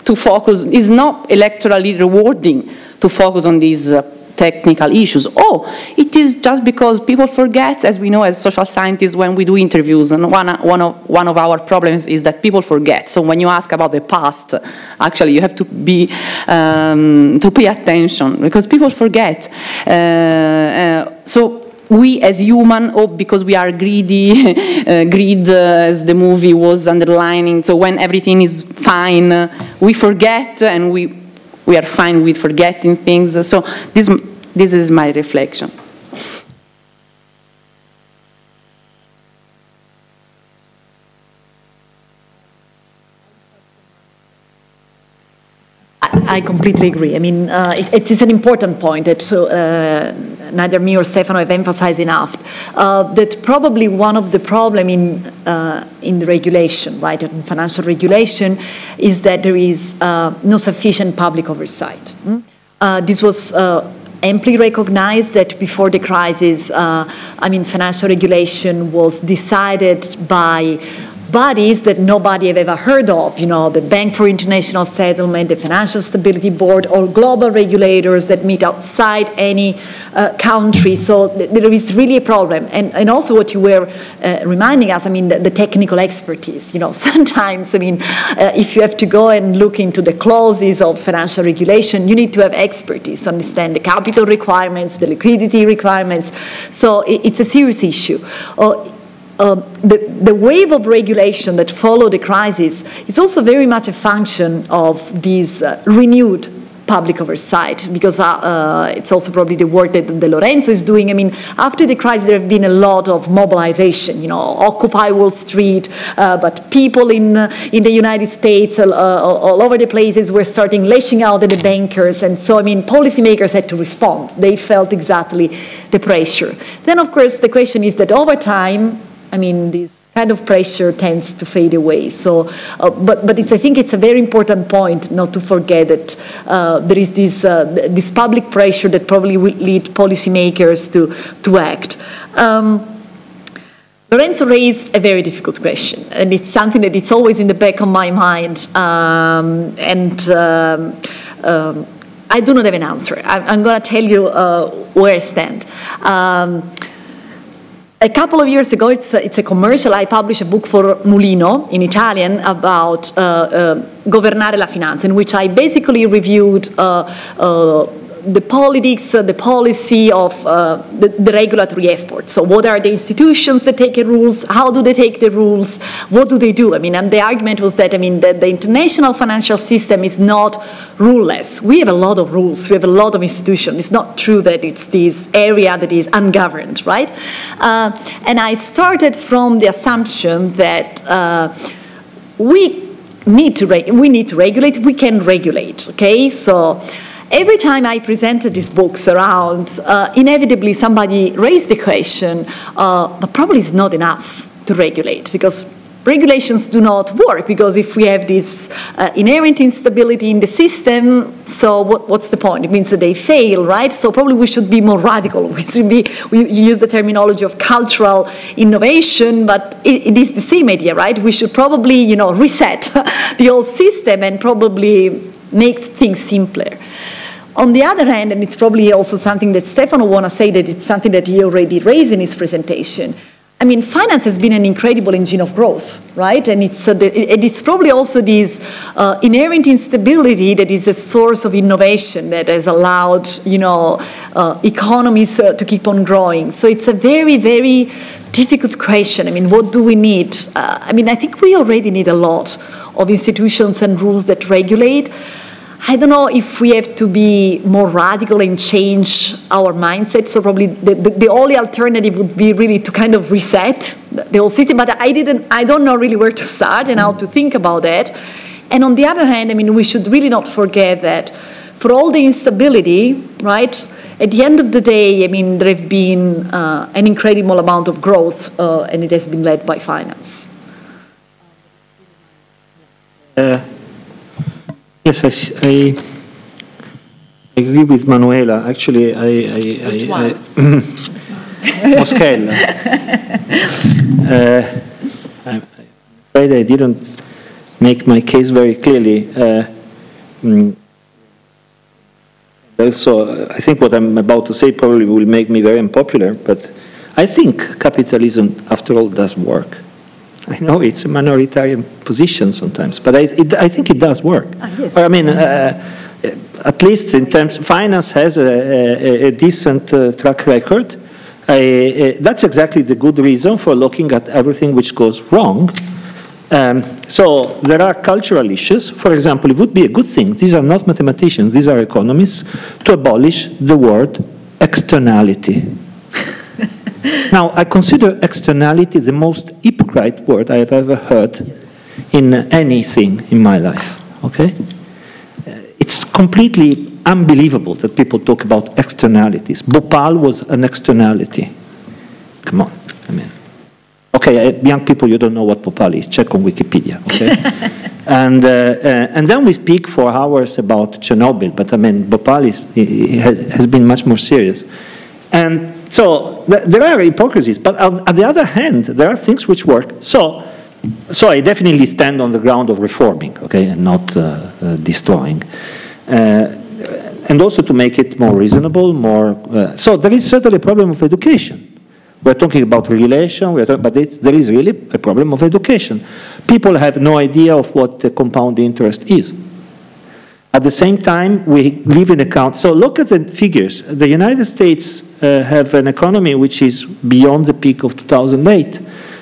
S1: to focus, it's not electorally rewarding to focus on these technical issues, or it is just because people forget, as we know as social scientists when we do interviews, and one of our problems is that people forget. So when you ask about the past, actually you have to be to pay attention because people forget. So we as human, because we are greedy, greed as the movie was underlining, so when everything is fine, we forget, and we are fine with forgetting things. So this is my reflection.
S3: I completely agree. I mean, it is an important point that neither me or Stefano have emphasized enough. That probably one of the problems in the regulation, right, in financial regulation, is that there is no sufficient public oversight. This was amply recognized that before the crisis, I mean, financial regulation was decided by bodies that nobody have ever heard of, you know, the Bank for International Settlement, the Financial Stability Board, or global regulators that meet outside any country. So there is really a problem. And also what you were reminding us, I mean, the technical expertise. You know, sometimes, I mean, if you have to go and look into the clauses of financial regulation, you need to have expertise to understand the capital requirements, the liquidity requirements. So it's a serious issue. The wave of regulation that followed the crisis is also very much a function of this renewed public oversight, because it's also probably the work that De Lorenzo is doing. I mean, after the crisis, there have been a lot of mobilization, you know, Occupy Wall Street, but people in the United States, all over the places, were starting lashing out at the bankers. And so, I mean, policymakers had to respond. They felt exactly the pressure. Then, of course, the question is that over time, I mean, this kind of pressure tends to fade away. So, but I think it's a very important point not to forget that there is this public pressure that probably will lead policymakers to act. Lorenzo raised a very difficult question, and it's something that it's always in the back of my mind. I do not have an answer. I'm going to tell you where I stand. A couple of years ago, it's a commercial. I published a book for Mulino in Italian about governare la finanza, in which I basically reviewed the politics, the policy of the regulatory effort. So what are the institutions that take the rules? How do they take the rules? What do they do? I mean, and the argument was that, I mean, that the international financial system is not ruleless. We have a lot of rules. We have a lot of institutions. It's not true that it's this area that is ungoverned, right? And I started from the assumption that we need to regulate. We can regulate, okay? So every time I presented these books around, inevitably somebody raised the question, but probably it's not enough to regulate, because regulations do not work, because if we have this inherent instability in the system, so what's the point? It means that they fail, right? So probably we should be more radical. You use the terminology of cultural innovation, but it is the same idea, right? We should probably, you know, reset the whole system and probably make things simpler. On the other hand, and it's probably also something that Stefano want to say, that it's something that he already raised in his presentation. I mean, finance has been an incredible engine of growth, right? And it's probably also this inherent instability that is a source of innovation that has allowed, you know, economies to keep on growing. So it's a very, very difficult question. I mean, what do we need? I mean, I think we already need a lot of institutions and rules that regulate. I don't know if we have to be more radical and change our mindset. So probably the only alternative would be really to kind of reset the whole system. But I don't know really where to start and how to think about that. And on the other hand, I mean, we should really not forget that for all the instability, right, at the end of the day, I mean, there have been an incredible amount of growth, and it has been led by finance.
S2: Yes, I agree with Manuela. Actually, Moschella. I'm afraid I didn't make my case very clearly. Also, I think what I'm about to say probably will make me very unpopular, but I think capitalism, after all, does work. I know it's a minoritarian position sometimes, but I think it does work.
S3: Yes.
S2: I mean, at least in terms, finance has a decent track record. That's exactly the good reason for looking at everything which goes wrong. So there are cultural issues. For example, it would be a good thing, these are not mathematicians, these are economists, to abolish the word externality. Now, I consider externality the most hypocrite word I have ever heard in anything in my life, okay? It's completely unbelievable that people talk about externalities. Bhopal was an externality. Come on, I mean. Okay, young people, you don't know what Bhopal is. Check on Wikipedia, okay? And then we speak for hours about Chernobyl, but I mean, Bhopal has been much more serious. And so there are hypocrisies, but on the other hand, there are things which work. So I definitely stand on the ground of reforming, okay, and not destroying. And also to make it more reasonable, more... so there is certainly a problem of education. We're talking about regulation, but there is really a problem of education. People have no idea of what the compound interest is. At the same time, we live in a country. So look at the figures. The United States have an economy which is beyond the peak of 2008.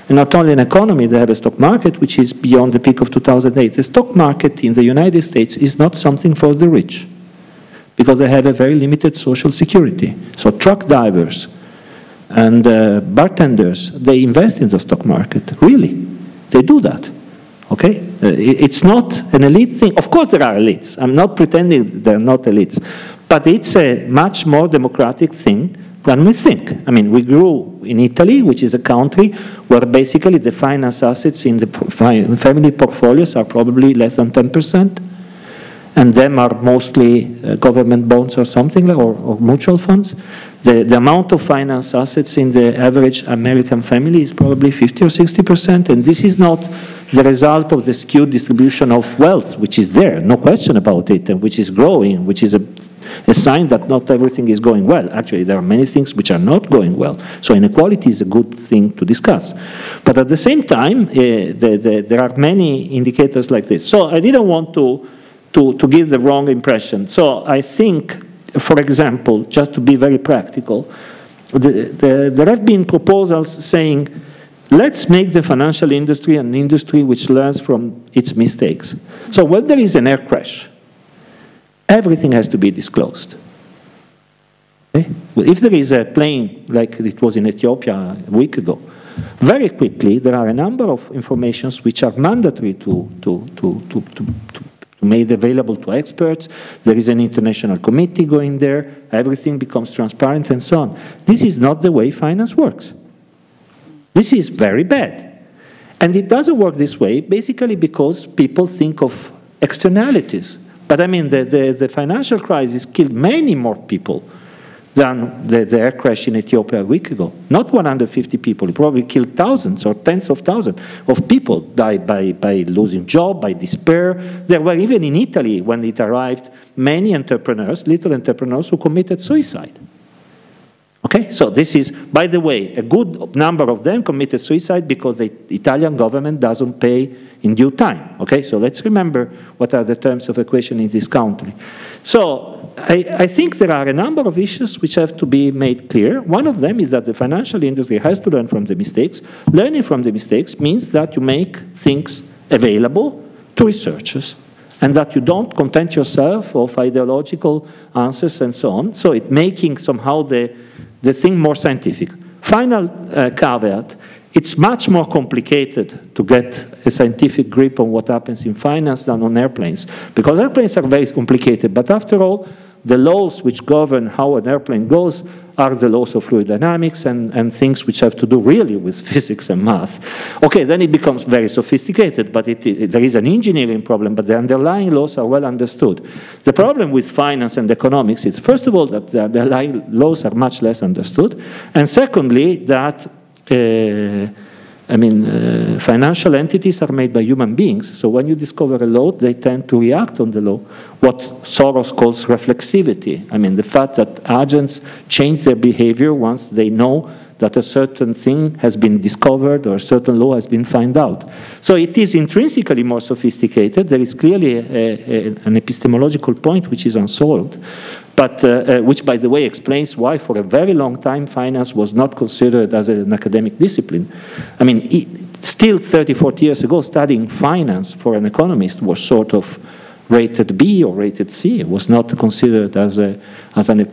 S2: And not only an economy, they have a stock market which is beyond the peak of 2008. The stock market in the United States is not something for the rich, because they have a very limited social security. So truck drivers and bartenders, they invest in the stock market, really. They do that. Okay? It's not an elite thing. Of course there are elites. I'm not pretending they're not elites. But it's a much more democratic thing than we think. I mean, we grew in Italy, which is a country where basically the finance assets in the family portfolios are probably less than 10%. And them are mostly government bonds or something, or mutual funds. The amount of finance assets in the average American family is probably 50 or 60%, and this is not the result of the skewed distribution of wealth, which is there, no question about it, and which is growing, which is a sign that not everything is going well. Actually, there are many things which are not going well. So inequality is a good thing to discuss. But at the same time, there are many indicators like this. So I didn't want to give the wrong impression. So I think, for example, just to be very practical, there have been proposals saying, let's make the financial industry an industry which learns from its mistakes. So when there is an air crash, everything has to be disclosed. Okay? Well, if there is a plane, like it was in Ethiopia a week ago, very quickly there are a number of informations which are mandatory to made available to experts. There is an international committee going there. Everything becomes transparent and so on. This is not the way finance works. This is very bad. And it doesn't work this way, basically because people think of externalities. But I mean, the financial crisis killed many more people than the air crash in Ethiopia a week ago. Not 150 people, it probably killed thousands or tens of thousands of people died by losing job, by despair. There were, even in Italy, when it arrived, many entrepreneurs, little entrepreneurs, who committed suicide. Okay, so this is, by the way, a good number of them committed suicide because the Italian government doesn't pay in due time. Okay, so let's remember what are the terms of equation in this country. So I think there are a number of issues which have to be made clear. One of them is that the financial industry has to learn from the mistakes. Learning from the mistakes means that you make things available to researchers and that you don't content yourself of ideological answers and so on. So it making somehow the thing more scientific. Final caveat, it's much more complicated to get a scientific grip on what happens in finance than on airplanes, because airplanes are very complicated, but after all, the laws which govern how an airplane goes are the laws of fluid dynamics and things which have to do really with physics and math. Okay, then it becomes very sophisticated, but there is an engineering problem, but the underlying laws are well understood. The problem with finance and economics is, first of all, that the underlying laws are much less understood, and secondly, that financial entities are made by human beings, so when you discover a law, they tend to react on the law, what Soros calls reflexivity. I mean, the fact that agents change their behavior once they know that a certain thing has been discovered or a certain law has been found out. So it is intrinsically more sophisticated. There is clearly an epistemological point which is unsolved, but which, by the way, explains why for a very long time finance was not considered as an academic discipline. I mean, still 30, 40 years ago, studying finance for an economist was sort of rated B or rated C. It was not considered as a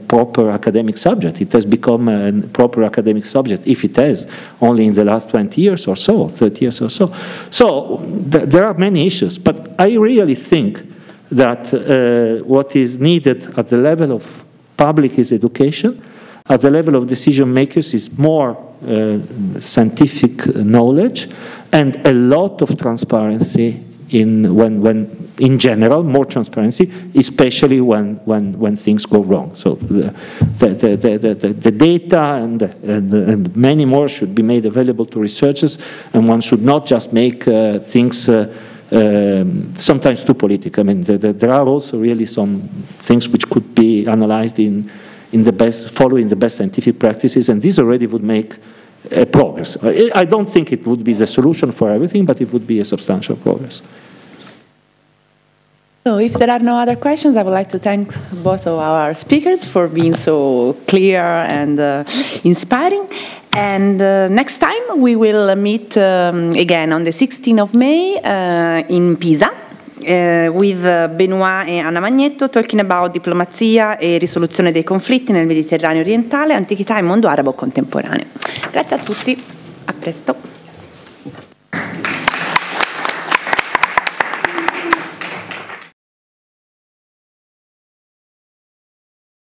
S2: proper academic subject. It has become a proper academic subject, if it has, only in the last 20 years or so, 30 years or so. So there are many issues, but I really think that what is needed at the level of public is education. At the level of decision makers is more scientific knowledge and a lot of transparency in general, more transparency, especially when things go wrong. So the data and many more should be made available to researchers, and one should not just make things sometimes too political. I mean, there are also really some things which could be analyzed following the best scientific practices, and this already would make progress. I don't think it would be the solution for everything, but it would be a substantial progress.
S1: So if there are no other questions, I would like to thank both of our speakers for being so clear and inspiring. And next time we will meet again on the 16th of May in Pisa with Benoît e Anna Magnetto talking about diplomazia e risoluzione dei conflitti nel Mediterraneo orientale, antichità e mondo arabo contemporaneo. Grazie a tutti, a presto.